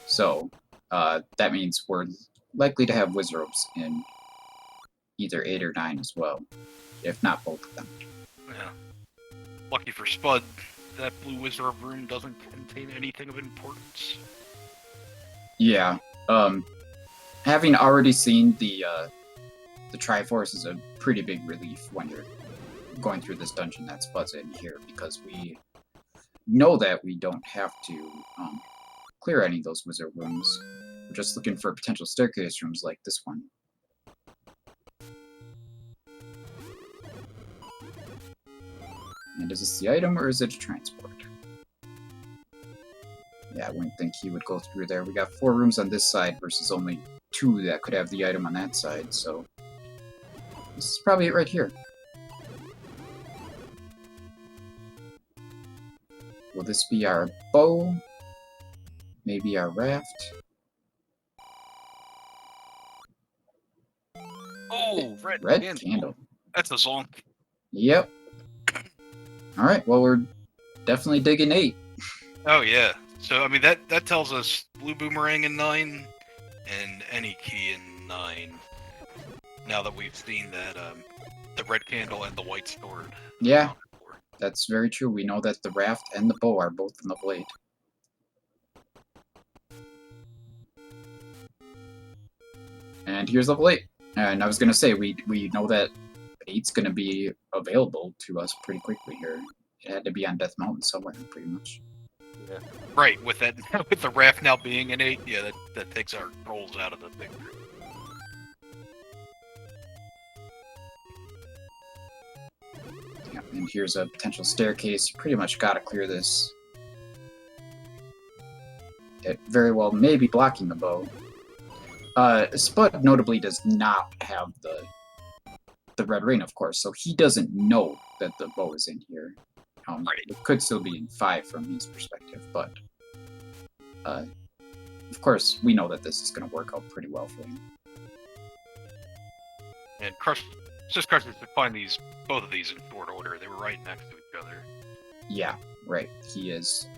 So, that means we're likely to have wizrubs in either 8 or 9 as well, if not both of them. Yeah. Lucky for Spud, that blue wizard room doesn't contain anything of importance. Yeah. Having already seen the Triforce is a pretty big relief when you're going through this dungeon that Spud's in here, because we know that we don't have to clear any of those wizard rooms. We're just looking for potential staircase rooms like this one. And is this the item, or is it a transport? Yeah, I wouldn't think he would go through there. We got 4 rooms on this side versus only 2 that could have the item on that side, so this is probably it right here. Will this be our bow? Maybe our raft? Oh, red candle. That's a zonk. Yep. Alright, well, we're definitely digging 8. Oh, yeah. So, I mean, that tells us blue boomerang in 9 and any key in 9. Now that we've seen that, the red candle and the white sword. Yeah, that's very true. We know that the raft and the bow are both in level 8. And here's level 8. And I was going to say, we know that 8's going to be available to us pretty quickly here. It had to be on Death Mountain somewhere, pretty much. Yeah. Right, with that, with the raft now being an 8, yeah, that takes our rolls out of the picture. Yeah, and here's a potential staircase. You pretty much got to clear this. It very well may be blocking the bow. Spud notably does not have the red ring, of course, so he doesn't know that the bow is in here. Right. Right. It could still be in 5 from his perspective, but of course, we know that this is going to work out pretty well for him. And Syscrusher should find both of these in short order. They were right next to each other. Yeah, right. He is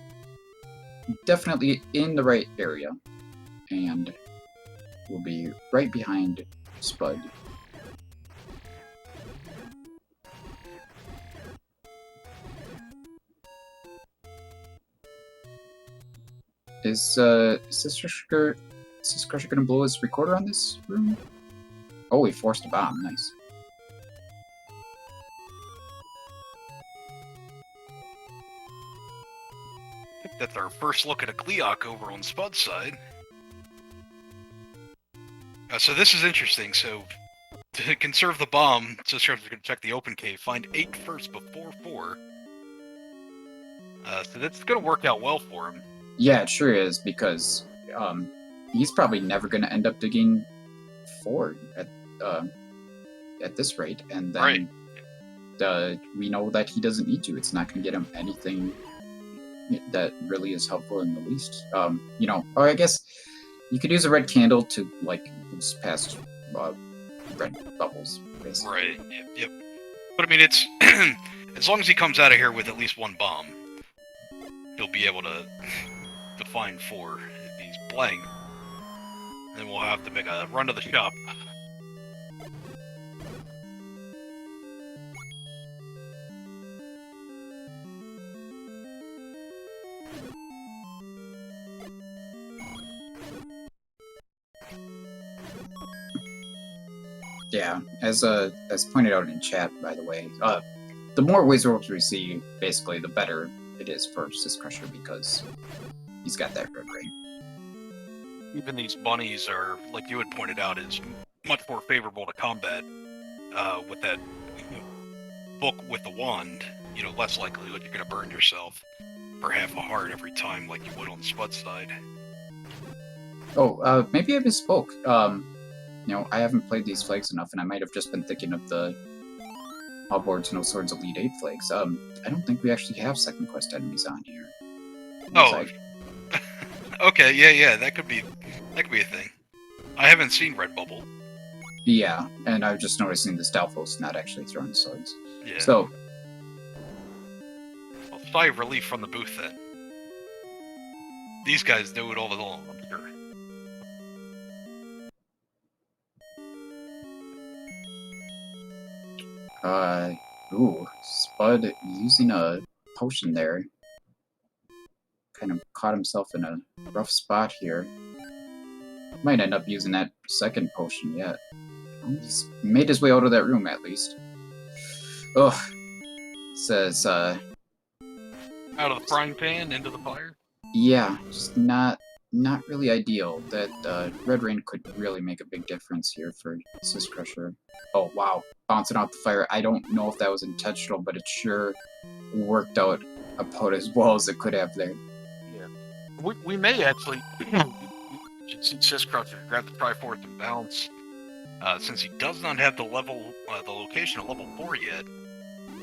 definitely in the right area, and will be right behind Spud. Is Syscrusher gonna blow his recorder on this room? Oh, he forced a bomb. Nice. I think that's our first look at a Gleeok over on Spud's side. So this is interesting. So to conserve the bomb, Syscrusher's going to check the open cave, find 8 first before 4. So that's going to work out well for him. Yeah, it sure is, because he's probably never going to end up digging 4 at this rate, and then we know that he doesn't need to. It's not going to get him anything that really is helpful in the least. You know, or I guess you could use a red candle to like boost past red bubbles, basically. Right. Yep. But I mean, it's as long as he comes out of here with at least 1 bomb, he'll be able to find 4 if he's playing. Then we'll have to make a run to the shop. Yeah, as pointed out in chat, by the way, the more Wizards we see, basically, the better it is for Syscrusher, because he's got that red ring. Even these bunnies are, like you had pointed out, is much more favorable to combat with that book with the wand. You know, less likelihood you're going to burn yourself for half a heart every time, like you would on Spud's side. Oh, maybe I misspoke. You know, I haven't played these flags enough, and I might have just been thinking of the All Boards, No Swords Elite 8 flags. I don't think we actually have second quest enemies on here. Oh, okay, yeah, that could be a thing. I haven't seen Red Bubble. Yeah, and I was just noticing the Stalfos not actually throwing swords. Yeah. So, Well, sigh of relief from the booth then. These guys do it all along, I'm sure. Ooh, Spud using a potion there. Kind of caught himself in a rough spot here. Might end up using that second potion yet. He's made his way out of that room, at least. Ugh. Says, Out of the frying pan, into the fire? Yeah, just not really ideal. That red rain could really make a big difference here for Syscrusher. Oh, wow. Bouncing off the fire. I don't know if that was intentional, but it sure worked out about as well as it could have there. Yeah. We may actually see Syscrusher grab the Triforce and bounce, since he does not have the location of level 4 yet,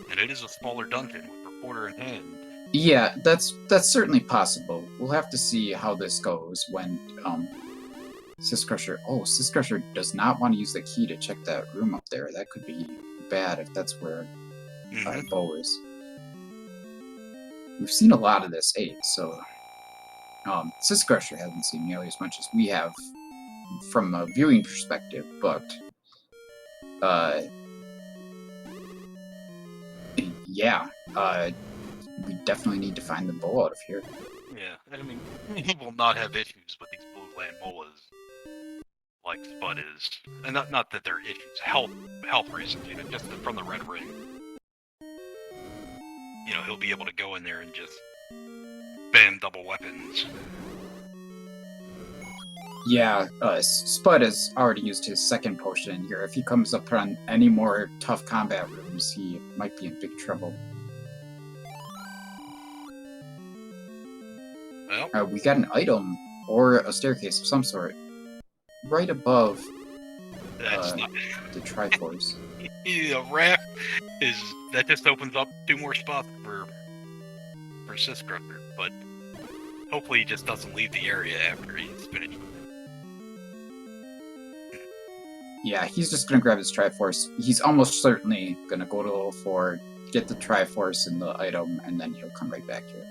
and it is a smaller dungeon with reporter in hand. Yeah, that's certainly possible. We'll have to see how this goes when Syscrusher... Oh, Syscrusher does not want to use the key to check that room up there. That could be bad if that's where Bo is. We've seen a lot of this 8, so... Syscrusher hasn't seen nearly as much as we have from a viewing perspective, but... yeah, we definitely need to find the Bo out of here. Yeah, I mean, he will not have issues with these blue land molas like Spud is. And not that they're issues, health reasons, you know, just from the red ring. You know, he'll be able to go in there and just bam double weapons. Yeah, Spud has already used his second potion here. If he comes up on any more tough combat rooms, he might be in big trouble. Well, We got an item, or a staircase of some sort, right above that's not... the Triforce. The raft that just opens up 2 more spots for for Syscrusher, but hopefully he just doesn't leave the area after he's finished. Yeah, he's just gonna grab his Triforce. He's almost certainly gonna go to level 4, get the Triforce and the item, and then he'll come right back here.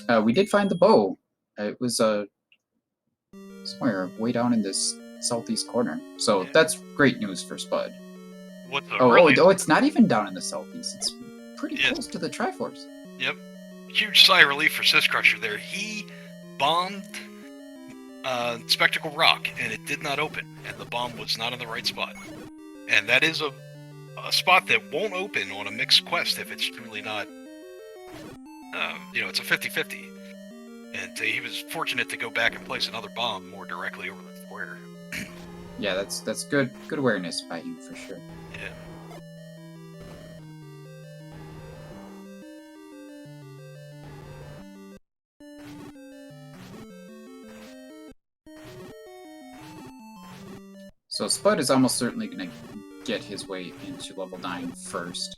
Yep. We did find the bow. It was somewhere way down in this southeast corner. So that's great news for Spud. Really... it's not even down in the southeast. It's pretty close to the Triforce. Yep. Huge sigh of relief for Syscrusher there. He bombed Spectacle Rock, and it did not open, and the bomb was not in the right spot. And that is a spot that won't open on a mixed quest if it's truly not... it's a 50-50. And he was fortunate to go back and place another bomb more directly over the square. Yeah, that's good awareness by him for sure. Yeah. So Spud is almost certainly going to get his way into level 9 first.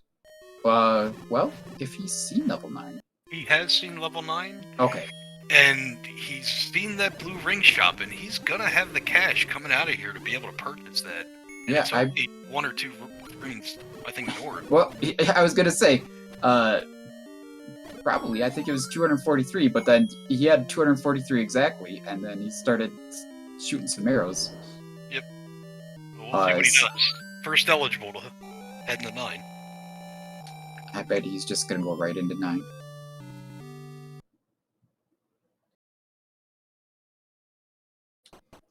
Well, if he's seen level 9. He has seen level 9. Okay. And he's seen that blue ring shop, and he's gonna have the cash coming out of here to be able to purchase that. And Yeah, it's only 1 or 2 screens, I think, north. Well, I was going to say, probably, I think it was 243, but then he had 243 exactly, and then he started shooting some arrows. Yep. We'll see what he does. First eligible to head into 9. I bet he's just going to go right into 9.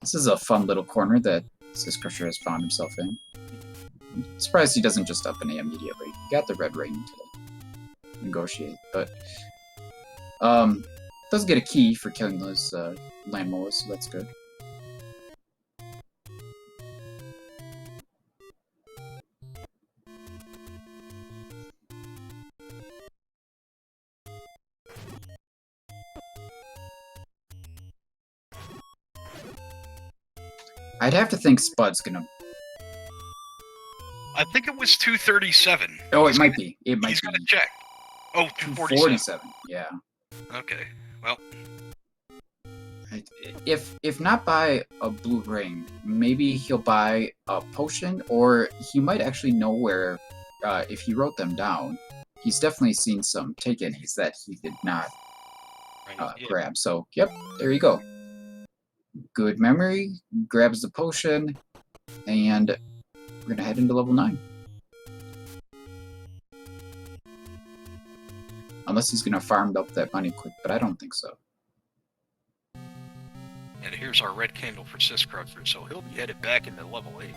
This is a fun little corner that Syscrusher has found himself in. I'm surprised he doesn't just up an A immediately. He got the red ring to negotiate, but does get a key for killing those land molas, so that's good. I'd have to think Spud's gonna... I think it was 237. Oh, it might be. It might He's be. gonna check. Oh, 247. Yeah. Okay, well... If not buy a blue ring, maybe he'll buy a potion, or he might actually know where, if he wrote them down, he's definitely seen some take-ins that he did not grab. So, yep, there you go. Good memory, grabs the potion, and we're gonna head into level 9. Unless he's gonna farm up that money quick, but I don't think so. And here's our red candle for Syscrusher, so he'll be headed back into level 8.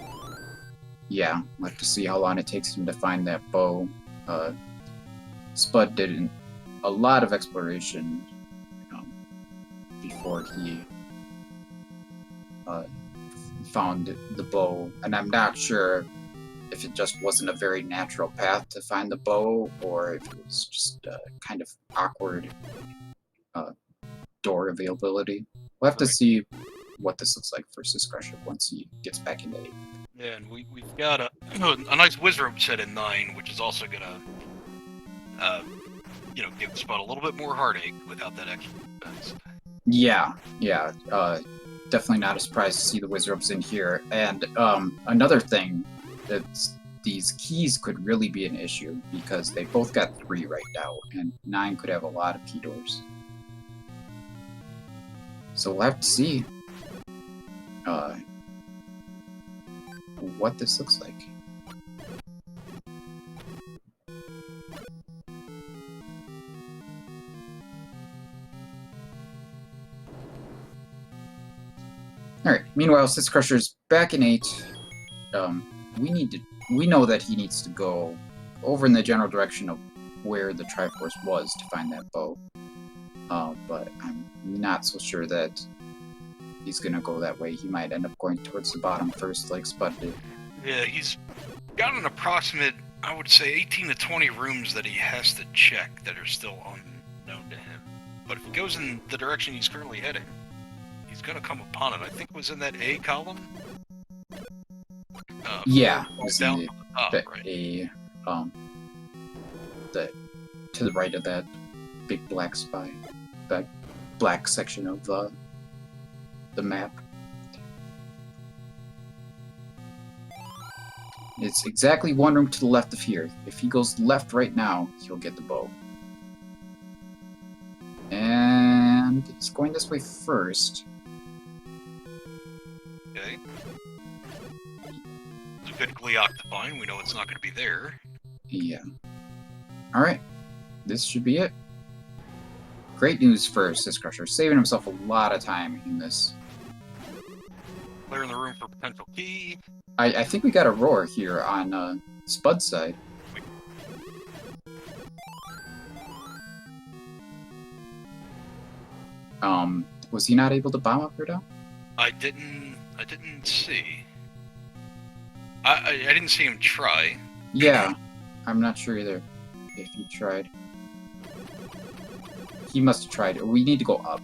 Yeah, we'll have to see how long it takes him to find that bow. Spud did a lot of exploration before he found the bow, and I'm not sure if it just wasn't a very natural path to find the bow, or if it was just kind of awkward door availability. We'll have to see what this looks like for Syscrusher once he gets back into 8. Yeah, and we've got a nice Wizrobe set in 9, which is also gonna give Spud a little bit more heartache without that extra defense. Yeah. Definitely not a surprise to see the Wizrobes in here. And another thing, that these keys could really be an issue, because they both got 3 right now, and 9 could have a lot of key doors. So we'll have to see what this looks like. Alright, meanwhile, Syscrusher's back in 8. We know that he needs to go over in the general direction of where the Triforce was to find that bow. But I'm not so sure that he's gonna go that way. He might end up going towards the bottom first, like Spud did. Yeah, he's got an approximate, I would say, 18 to 20 rooms that he has to check that are still unknown to him. But if he goes in the direction he's currently heading, he's gonna come upon it. I think it was in that A column. Yeah, it was down in from the top, the right? A, to the right of that big black spy, that black section of the map. It's exactly one room to the left of here. If he goes left right now, he'll get the bow. And he's going this way first. Okay. It's a good Gleeok to find. We know it's not going to be there. Yeah. Alright. This should be it. Great news for Syscrusher, saving himself a lot of time in this. Clearing the room for potential key. I think we got a roar here on Spud's side. Was he not able to bomb up or down? I didn't see. I didn't see him try. Yeah, I'm not sure either if he tried. He must have tried. We need to go up.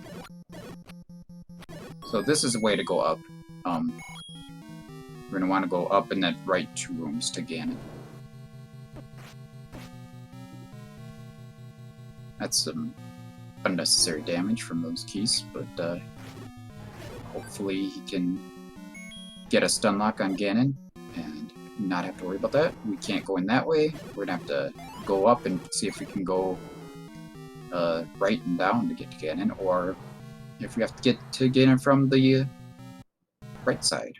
So this is a way to go up. We're gonna want to go up and then right 2 rooms to Ganon. That's some unnecessary damage from those keys, but hopefully he can get a stun lock on Ganon and not have to worry about that. We can't go in that way. We're gonna have to go up and see if we can go right and down to get to Ganon, or if we have to get to Ganon from the right side.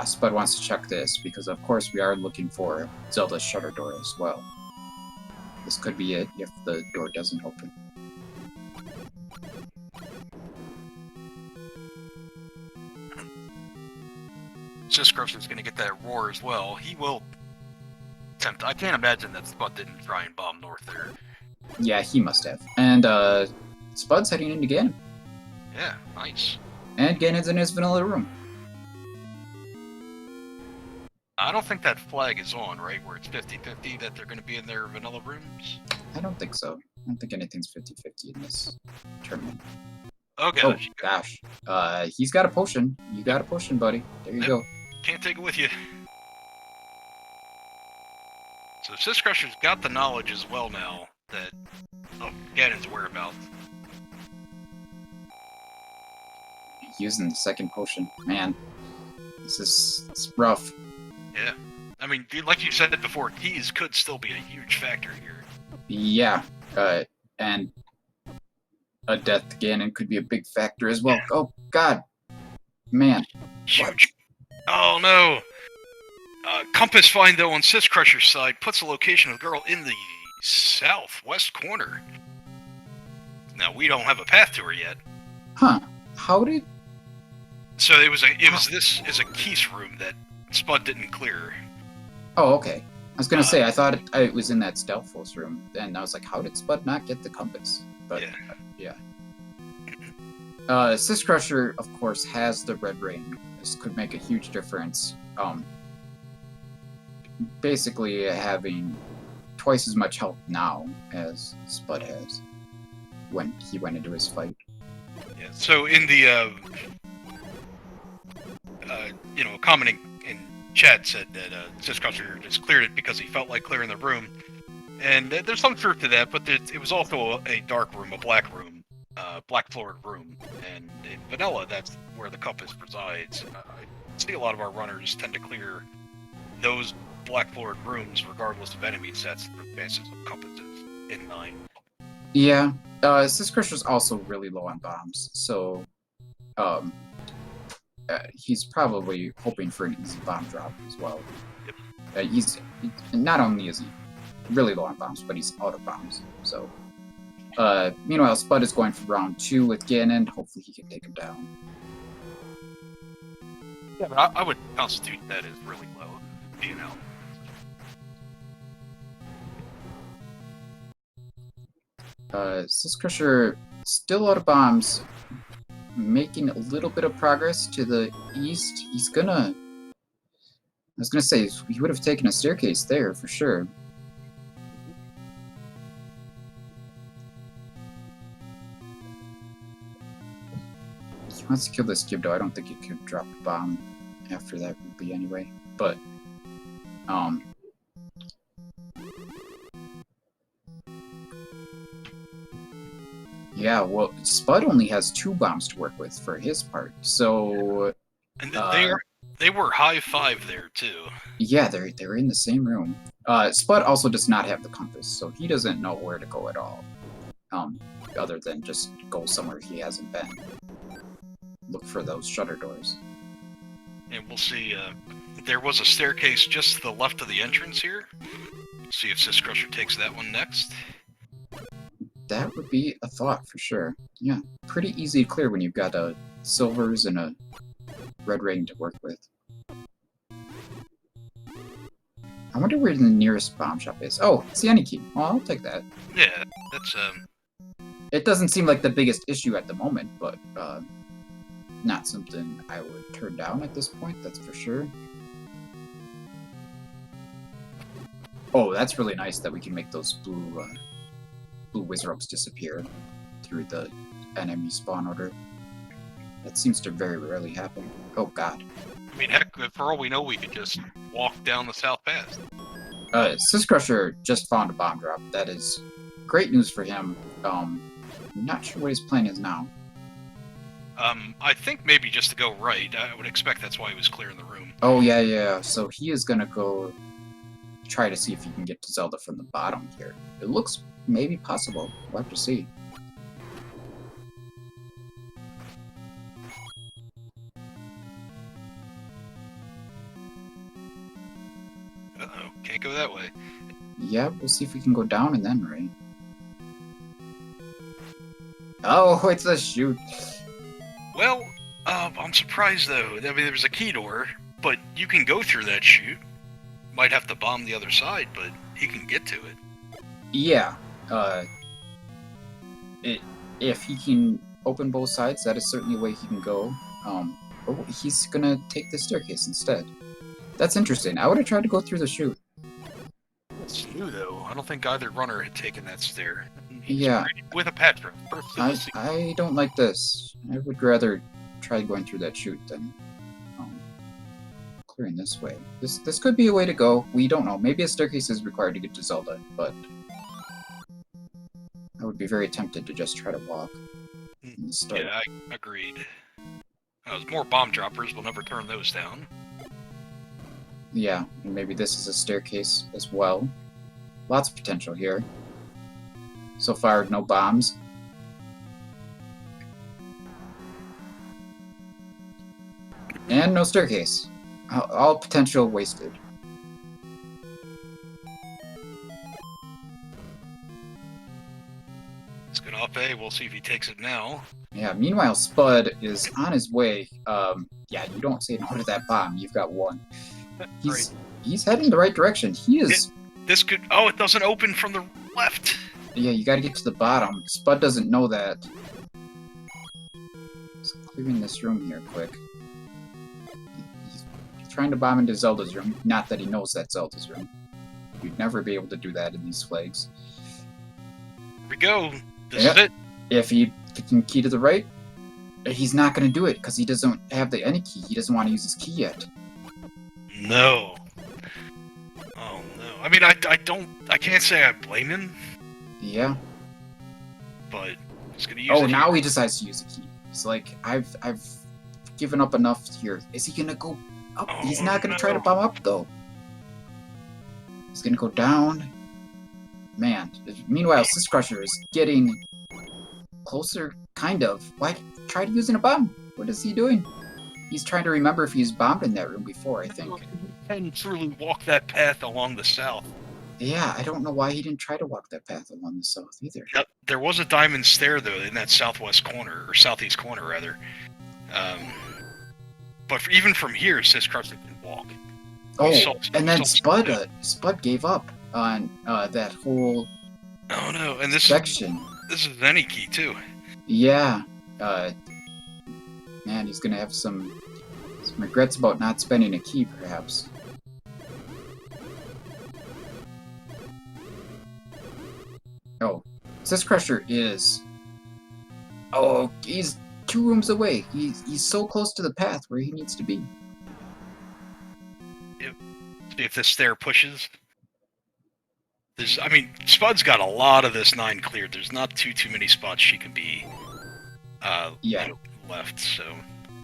Spud wants to check this, because of course we are looking for Zelda's shutter door as well. This could be it if the door doesn't open. Syscrusher's going to get that roar as well. He will attempt. I can't imagine that Spud didn't try and bomb north there. Yeah, he must have. And Spud's heading into Ganon. Yeah, nice. And Ganon's in his vanilla room. I don't think that flag is on, right? Where it's 50-50 that they're going to be in their vanilla rooms? I don't think so. I don't think anything's 50-50 in this tournament. Okay. Oh, gosh. He's got a potion. You got a potion, buddy. There you go. Can't take it with you. So Syscrusher's got the knowledge as well now that Ganon's whereabouts. Using the second potion. Man, it's rough. Yeah. I mean, like you said before, keys could still be a huge factor here. Yeah, and a death to Ganon could be a big factor as well. Oh, God. Man. Huge. Oh, no. Compass find, though, on Syscrusher's side puts the location of the girl in the southwest corner. Now, we don't have a path to her yet. Huh. How did... So this is a Keese room that Spud didn't clear. Oh, okay. I was gonna say, I thought it was in that Stealthful's room, and I was like, how did Spud not get the compass? But, yeah. Syscrusher, of course, has the red ring. This could make a huge difference. Basically having twice as much health now as Spud has when he went into his fight. Yeah, so in the, commenting in chat said that Syscrusher just cleared it because he felt like clearing the room. And there's some truth to that, but it was also a dark room, a black room, black-floored room. And in vanilla, that's where the compass resides. I see a lot of our runners tend to clear those black-floored rooms regardless of enemy sets and advances of compasses in 9. Yeah, Syscrusher's also really low on bombs, so he's probably hoping for an easy bomb drop as well. Yep. He's not only is he really low on bombs, but he's out of bombs. So, meanwhile, Spud is going for round 2 with Ganon. Hopefully, he can take him down. Yeah, but I would constitute that as really low, Syscrusher still out of bombs, making a little bit of progress to the east. He's gonna... I was gonna say, he would have taken a staircase there, for sure. Let's kill this Gibdo. I don't think it could drop a bomb after that would be anyway. But, yeah, well, Spud only has 2 bombs to work with for his part, so... And they were high five there, too. Yeah, they're in the same room. Spud also does not have the compass, so he doesn't know where to go at all. Other than just go somewhere he hasn't been. Look for those shutter doors. And we'll see, there was a staircase just to the left of the entrance here. See if Syscrusher takes that one next. That would be a thought, for sure. Yeah, pretty easy to clear when you've got silvers and a red ring to work with. I wonder where the nearest bomb shop is. Oh, it's the Aniki. Well, I'll take that. Yeah, that's, It doesn't seem like the biggest issue at the moment, but, not something I would turn down at this point, that's for sure. Oh, that's really nice that we can make those blue Wizardrops disappear through the enemy spawn order. That seems to very rarely happen. Oh god. I mean, heck, for all we know, we could just walk down the south path. Syscrusher just found a bomb drop. That is great news for him. I'm not sure what his plan is now. I think maybe just to go right. I would expect that's why he was clearing the room. Oh, yeah. So he is gonna go try to see if he can get to Zelda from the bottom here. It looks maybe possible. We'll have to see. Uh-oh, can't go that way. Yeah, we'll see if we can go down and then right. Oh, it's a chute. Well, I'm surprised though. I mean, there's a key door, but you can go through that chute. Might have to bomb the other side, but he can get to it. Yeah. If he can open both sides, that is certainly a way he can go. Oh, he's gonna take the staircase instead. That's interesting. I would have tried to go through the chute. It's new though. I don't think either runner had taken that stair. Yeah. With a Patra. I don't like this. I would rather try going through that chute than clearing this way. This could be a way to go. We don't know. Maybe a staircase is required to get to Zelda, but I would be very tempted to just try to walk. Yeah, I agreed. There's more bomb droppers. We'll never turn those down. Yeah, and maybe this is a staircase as well. Lots of potential here. So far, no bombs. And no staircase. All potential wasted. It's going off A. We'll see if he takes it now. Yeah, meanwhile, Spud is on his way. Yeah, you don't say no to that bomb. You've got one. He's heading the right direction. He is... This could... Oh, it doesn't open from the left. Yeah, you gotta get to the bottom. Spud doesn't know that. Just clearing this room here quick. He's trying to bomb into Zelda's room. Not that he knows that's Zelda's room. You'd never be able to do that in these flags. Here we go. This is it. If he can key to the right, he's not gonna do it because he doesn't have the any key. He doesn't want to use his key yet. No. Oh no. I mean, I can't say I blame him. Yeah. But he's gonna use Oh, it now here. he decides to use a key. He's like, I've given up enough here. Is he gonna go up? Oh, He's not gonna try to bomb up though. He's gonna go down. Man. Meanwhile, Syscrusher is getting closer, kind of. Why try using a bomb? What is he doing? He's trying to remember if he's bombed in that room before, I think. He can truly walk that path along the south. Yeah, I don't know why he didn't try to walk that path along the south either. Yep, there was a diamond stair though in that southwest corner, or southeast corner rather. But even from here, Syscrusher can walk. Oh, and then Spud gave up on that whole oh no, and this section. This is any key too. Yeah, man, he's gonna have some regrets about not spending a key, perhaps. Oh, Syscrusher is... Oh, he's 2 rooms away. He's so close to the path where he needs to be. See if this stair pushes. I mean, Spud's got a lot of this 9 cleared. There's not too many spots she can be left, so...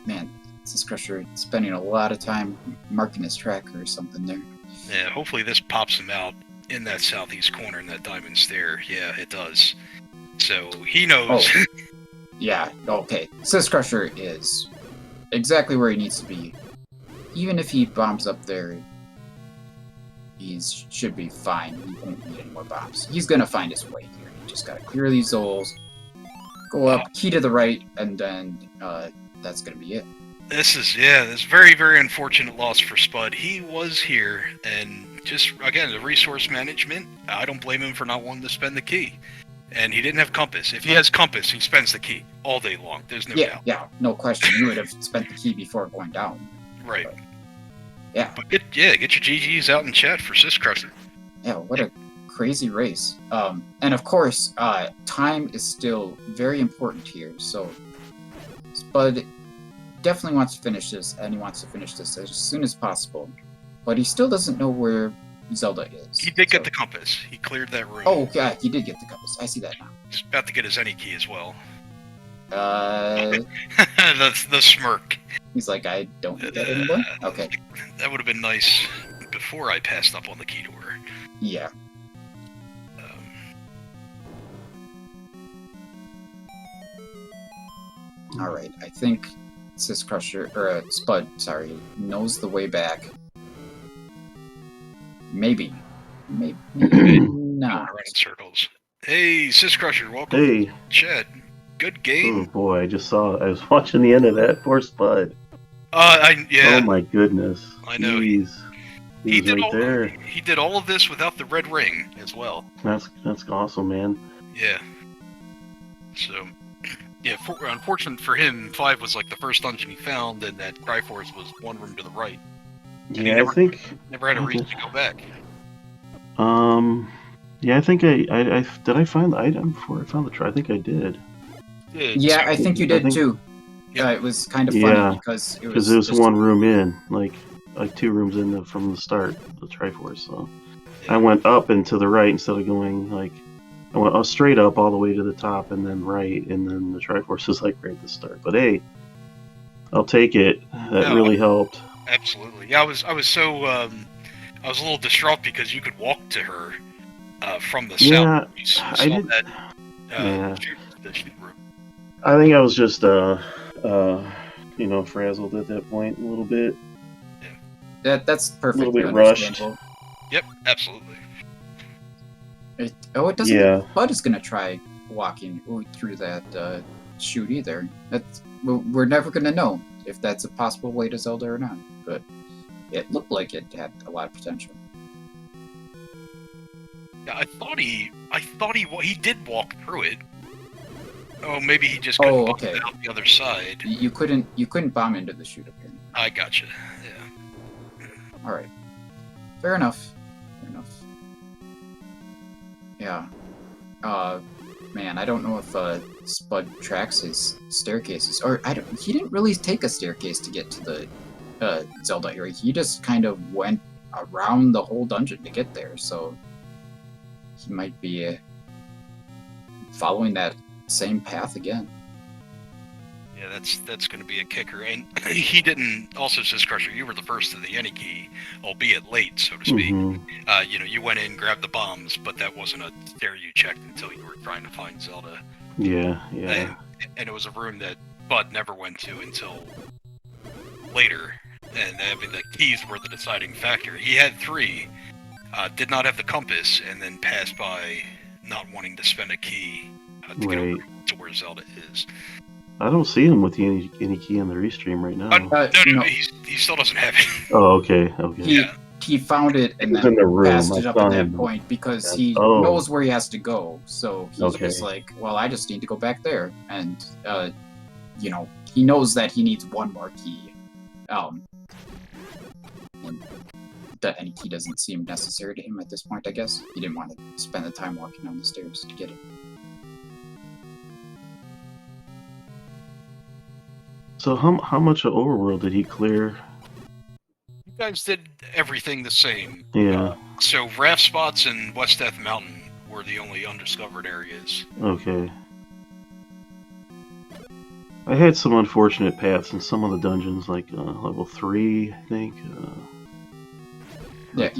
Man, Syscrusher spending a lot of time marking his tracker or something there. Yeah, hopefully this pops him out in that southeast corner in that diamond stair. Yeah, it does. So, he knows. Oh. Yeah, okay. Syscrusher is exactly where he needs to be. Even if he bombs up there, he should be fine. He won't need any more bombs. He's gonna find his way here. You just gotta clear these zoles, go up, key to the right, and then that's gonna be it. This is very, very unfortunate loss for Spud. He was here, and just, again, the resource management, I don't blame him for not wanting to spend the key. And he didn't have compass. If he has compass, he spends the key all day long. There's no doubt. Yeah, no question. You would have spent the key before going down. Right. But, yeah. But get your GGs out in chat for Syscrusher. Yeah, what a crazy race. And of course, time is still very important here. So Spud definitely wants to finish this, and he wants to finish this as soon as possible. But he still doesn't know where Zelda is. He did get the compass. He cleared that room. Oh, yeah, he did get the compass. I see that now. He's about to get his any key as well. The smirk. He's like, I don't need that anymore? Okay. That would have been nice before I passed up on the key door. Yeah. Alright, I think Syscrusher, or Spud, sorry, knows the way back. Maybe not. Running circles. Hey, Syscrusher, welcome. Hey. To chat. Good game. Oh boy, I was watching the end of that. Poor Spud. Yeah. Oh my goodness. I know. He's did right there. He did all of this without the red ring as well. That's awesome, man. Yeah. So, yeah, unfortunate for him, 5 was like the first dungeon he found, and that Triforce was 1 room to the right. And Yeah, I think never had a reason to go back. Yeah, I think I did I find the item before I found the try? I think I did. Yeah, I think you did too. Yeah, it was kind of funny because it was just 1 room in, like 2 rooms in from the start, the Triforce. So I went up and to the right instead of going I went straight up all the way to the top and then right, and then the Triforce is right at the start. But hey, I'll take it. That really helped. Absolutely. Yeah, I was so I was a little distraught because you could walk to her from the south. You saw I did. that shoot room. I think I was just frazzled at that point a little bit. That's perfectly a little bit understandable. rushed. Yep, absolutely. It doesn't. Yeah. Bud is gonna try walking through that chute either. We're never gonna know if that's a possible way to Zelda or not. But it looked like it had a lot of potential. Yeah, I thought he did walk through it. Oh, maybe he just couldn't bump it out the other side. You couldn't bomb into the chute apparently. I gotcha. Yeah. All right. Fair enough. Yeah. Man, I don't know if Spud tracks his staircases, or he didn't really take a staircase to get to the Zelda area. He just kind of went around the whole dungeon to get there, so he might be following that same path again. Yeah, that's going to be a kicker. And he didn't. Also, Syscrusher, you were the first to the any key, albeit late, so to speak. Mm-hmm. You went in, grabbed the bombs, but that wasn't a stair you checked until you were trying to find Zelda. Yeah. And it was a room that Bud never went to until later. And I mean, the keys were the deciding factor. He had 3, did not have the compass, and then passed by not wanting to spend a key to get over to where Zelda is. I don't see him with any key on the restream right now. No, he still doesn't have it. Oh, okay. He found it and then passed it up at that point because he knows where he has to go. So he's just like, well, I just need to go back there. And, he knows that he needs 1 more key. And that any key doesn't seem necessary to him at this point, I guess. He didn't want to spend the time walking down the stairs to get it. So how much of overworld did he clear? You guys did everything the same. Yeah. So raft spots and West Death Mountain were the only undiscovered areas. Okay. I had some unfortunate paths in some of the dungeons, like level 3, I think. Yeah,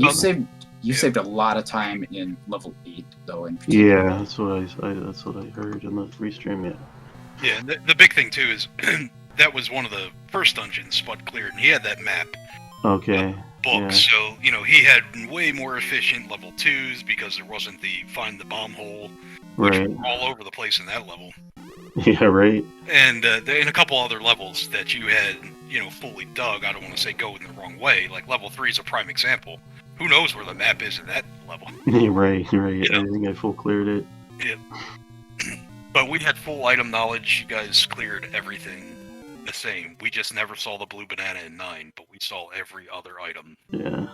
you saved a lot of time in level 8, though. In particular. Yeah, that's what I heard in the restream. Yeah. Yeah, and the big thing too is that was one of the first dungeons Spud cleared, and he had that map Okay. book. Yeah. So he had way more efficient level 2s because there wasn't the find the bomb hole, which Right. was all over the place in that level. Yeah. Right. And in a couple other levels that you had, fully dug. I don't want to say go in the wrong way. Like level 3 is a prime example. Who knows where the map is in that level? Right. I think I full cleared it. Yeah. But we had full item knowledge. You guys cleared everything the same. We just never saw the blue banana in 9, but we saw every other item. Yeah.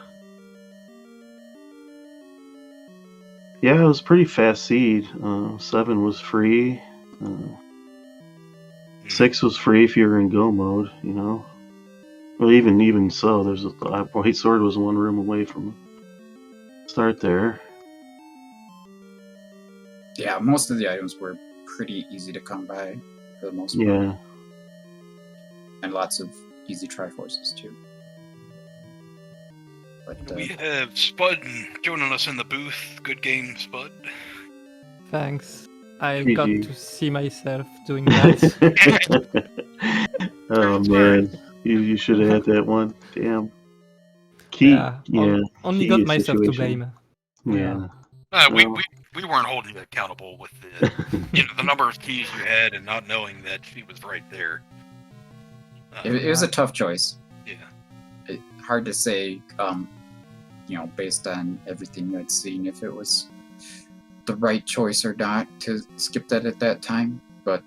Yeah, it was pretty fast seed. 7 was free. 6 was free if you were in go mode, Well, even so, there's White Sword was one room away from start there. Yeah, most of the items were pretty easy to come by for the most part. Yeah. And lots of easy Triforces too. But We have Spud joining us in the booth. Good game, Spud. Thanks. I GG. got to see myself doing that. Oh man, you should have had that one. Damn. Key. Yeah. Only key got myself to situation. blame. Yeah. We weren't holding you accountable with the the number of keys you had and not knowing that she was right there. it was a tough choice. Yeah. Hard to say, based on everything you had seen, if it was the right choice or not to skip that at that time. But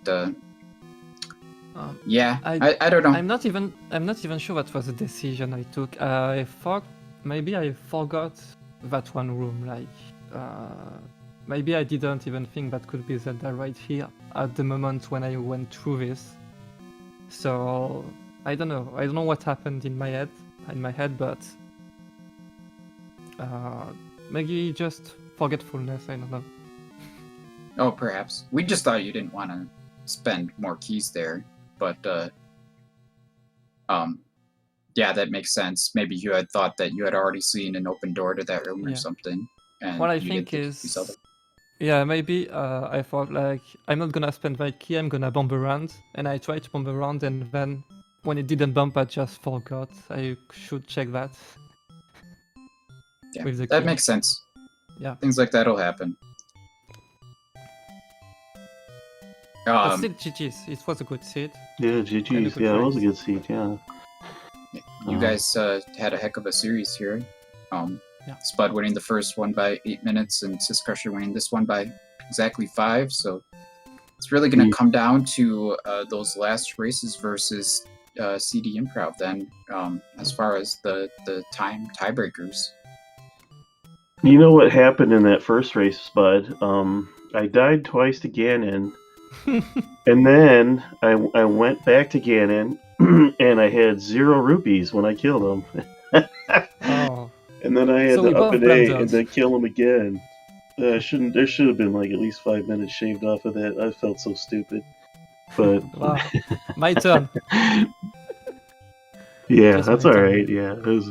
yeah, I don't know. I'm not even sure what was the decision I took. Maybe I forgot that one room. Maybe I didn't even think that could be Zelda right here at the moment when I went through this. So I don't know. I don't know what happened in my head, but maybe just forgetfulness. I don't know. Oh, perhaps. We just thought you didn't want to spend more keys there, but yeah, that makes sense. Maybe you had thought that you had already seen an open door to that room or something. And what I you didn't think you saw is, that. yeah, maybe I thought I'm not gonna spend my key. I'm gonna bump around, and I tried to bump around, and then when it didn't bump, I just forgot. I should check that. Yeah, with the that key. makes sense. Yeah. Things like that'll happen. But still, GG's. It was a good seed. Yeah, GG's. Yeah, it was a good seed. Yeah. You guys had a heck of a series here. Spud winning the first one by 8 minutes, and Syscrusher winning this one by exactly 5. So it's really going to come down to those last races versus CD Improv. Then, as far as the time tiebreakers. You know what happened in that first race, Spud? I died twice to Ganon, and then I went back to Ganon, and I had 0 rupees when I killed him. Oh. And then I had So we to up both an A blundered. and then kill him again. There should have been at least 5 minutes shaved off of that. I felt so stupid. But Wow. My turn. yeah, Just that's my all turn. right. Yeah, it was.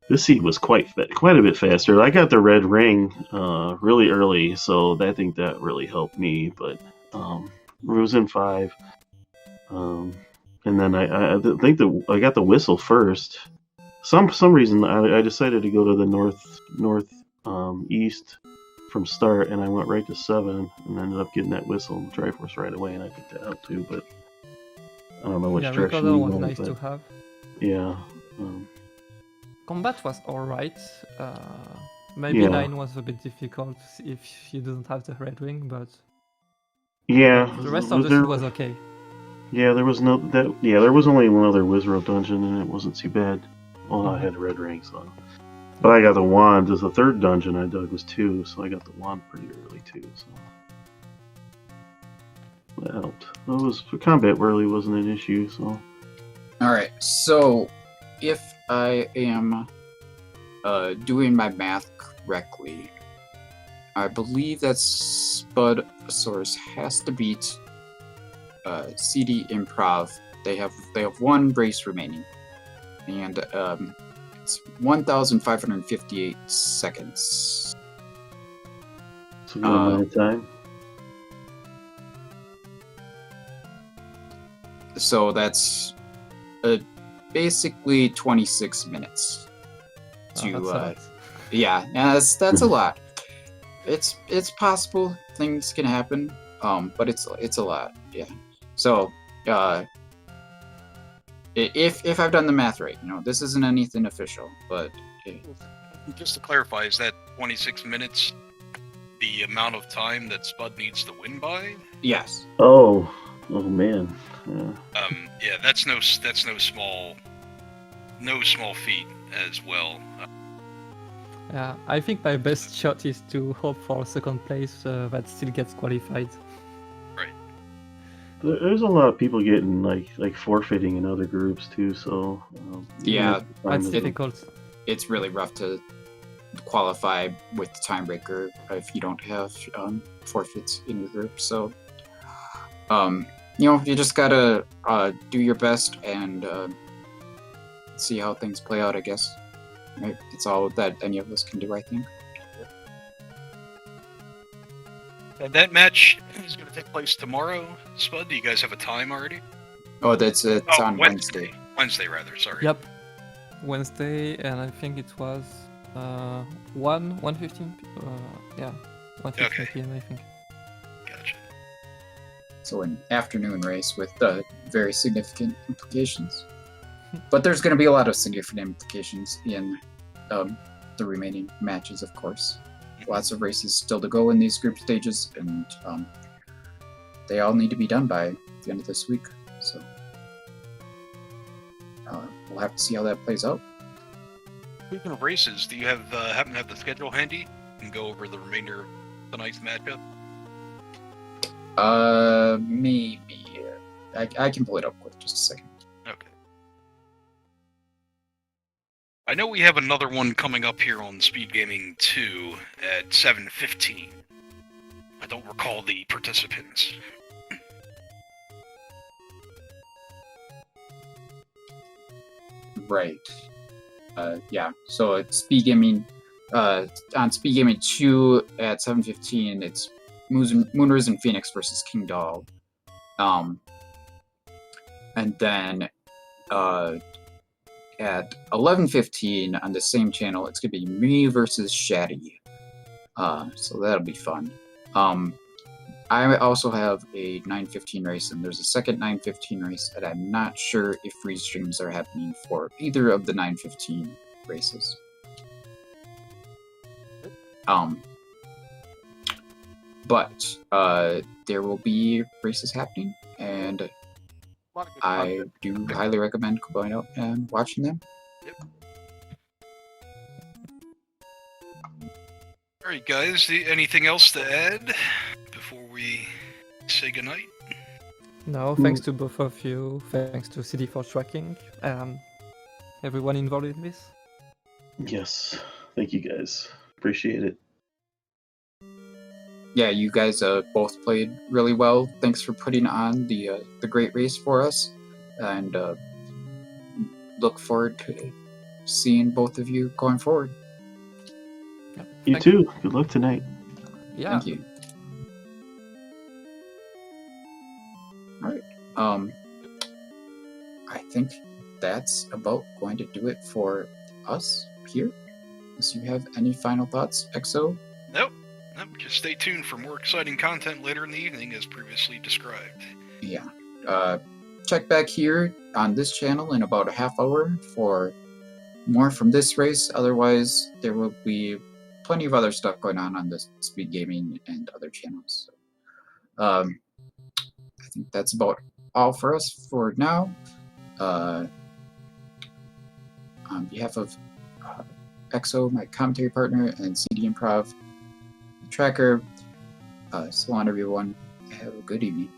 This seed was quite a bit faster. I got the red ring really early, so I think that really helped me. But it was in 5, and then I think that I got the whistle first. Some reason I decided to go to the north east from start, and I went right to 7, and ended up getting that whistle and Triforce right away, and I picked that up too. But I don't know which direction Recorder you was went, nice but to have. yeah. Combat was alright. Maybe Yeah. 9 was a bit difficult if you didn't have the red ring, but Yeah, the rest of the seed was okay. Yeah, there was there was only one other Wizroad dungeon, and it wasn't too bad. Well, I had a red ring, so. But I got the wand. As the third dungeon I dug was 2, so I got the wand pretty early too. So. That helped. It was for combat really wasn't an issue, so Alright, so if I am doing my math correctly, I believe that Spudozaurus has to beat CD Improv. They have one race remaining, and it's 1,558 seconds. we got a minute time. So that's basically 26 minutes. That's a lot. Yeah, that's a lot. It's possible things can happen, but it's a lot. Yeah. So if I've done the math right, this isn't anything official, but Just to clarify, is that 26 minutes the amount of time that Spud needs to win by? yes. Oh man. Yeah. Yeah, that's no small feat as well. Yeah, I think my best shot is to hope for second place that still gets qualified. There's a lot of people getting like forfeiting in other groups too, so Yeah, That's it- difficult. It's really rough to qualify with the tiebreaker if you don't have forfeits in your group. So, you just gotta do your best and see how things play out, I guess. Right? It's all that any of us can do, I think. And that match is going to take place tomorrow, Spud. Do you guys have a time already? Oh, it's on Wednesday. Wednesday, rather. Sorry. Yep. Wednesday, and I think it was 1:15. Yeah, 1:15 Okay. p.m. I think. Gotcha. So an afternoon race with very significant implications. But there's going to be a lot of significant implications in the remaining matches, of course. Lots of races still to go in these group stages, and they all need to be done by the end of this week. So we'll have to see how that plays out. Speaking of races, do you happen to have the schedule handy and go over the remainder of tonight's matchup? Maybe. I can pull it up quick, just a second. Okay. I know we have another one coming up here on SpeedGaming 2 at 7:15. I don't recall the participants. Right. Yeah. So it's SpeedGaming. On SpeedGaming 2 at 7:15, it's Moonrise and Phoenix versus King Doll. And then at 11:15 on the same channel, it's gonna be me versus Shaddy. So that'll be fun. I also have a 9:15 race, and there's a second 9:15 race, and I'm not sure if restreams are happening for either of the 9:15 races. But there will be races happening, and I do highly recommend going out and watching them. Alright, guys, anything else to add before we say goodnight? No, thanks to both of you. Thanks to CD for tracking. Everyone involved in this. Yes. Thank you guys. Appreciate it. Yeah, you guys both played really well. Thanks for putting on the great race for us, and look forward to seeing both of you going forward. Yeah, You thank too. Good luck tonight. Yeah. Thank you. All right. I think that's about going to do it for us here. Unless you have any final thoughts, EXO? Nope. Just stay tuned for more exciting content later in the evening as previously described. Yeah. Check back here on this channel in about a half hour for more from this race. Otherwise, there will be plenty of other stuff going on the SpeedGaming and other channels. So, I think that's about all for us for now. On behalf of EXO, my commentary partner, and CD Improv tracker, so long everyone. Have a good evening.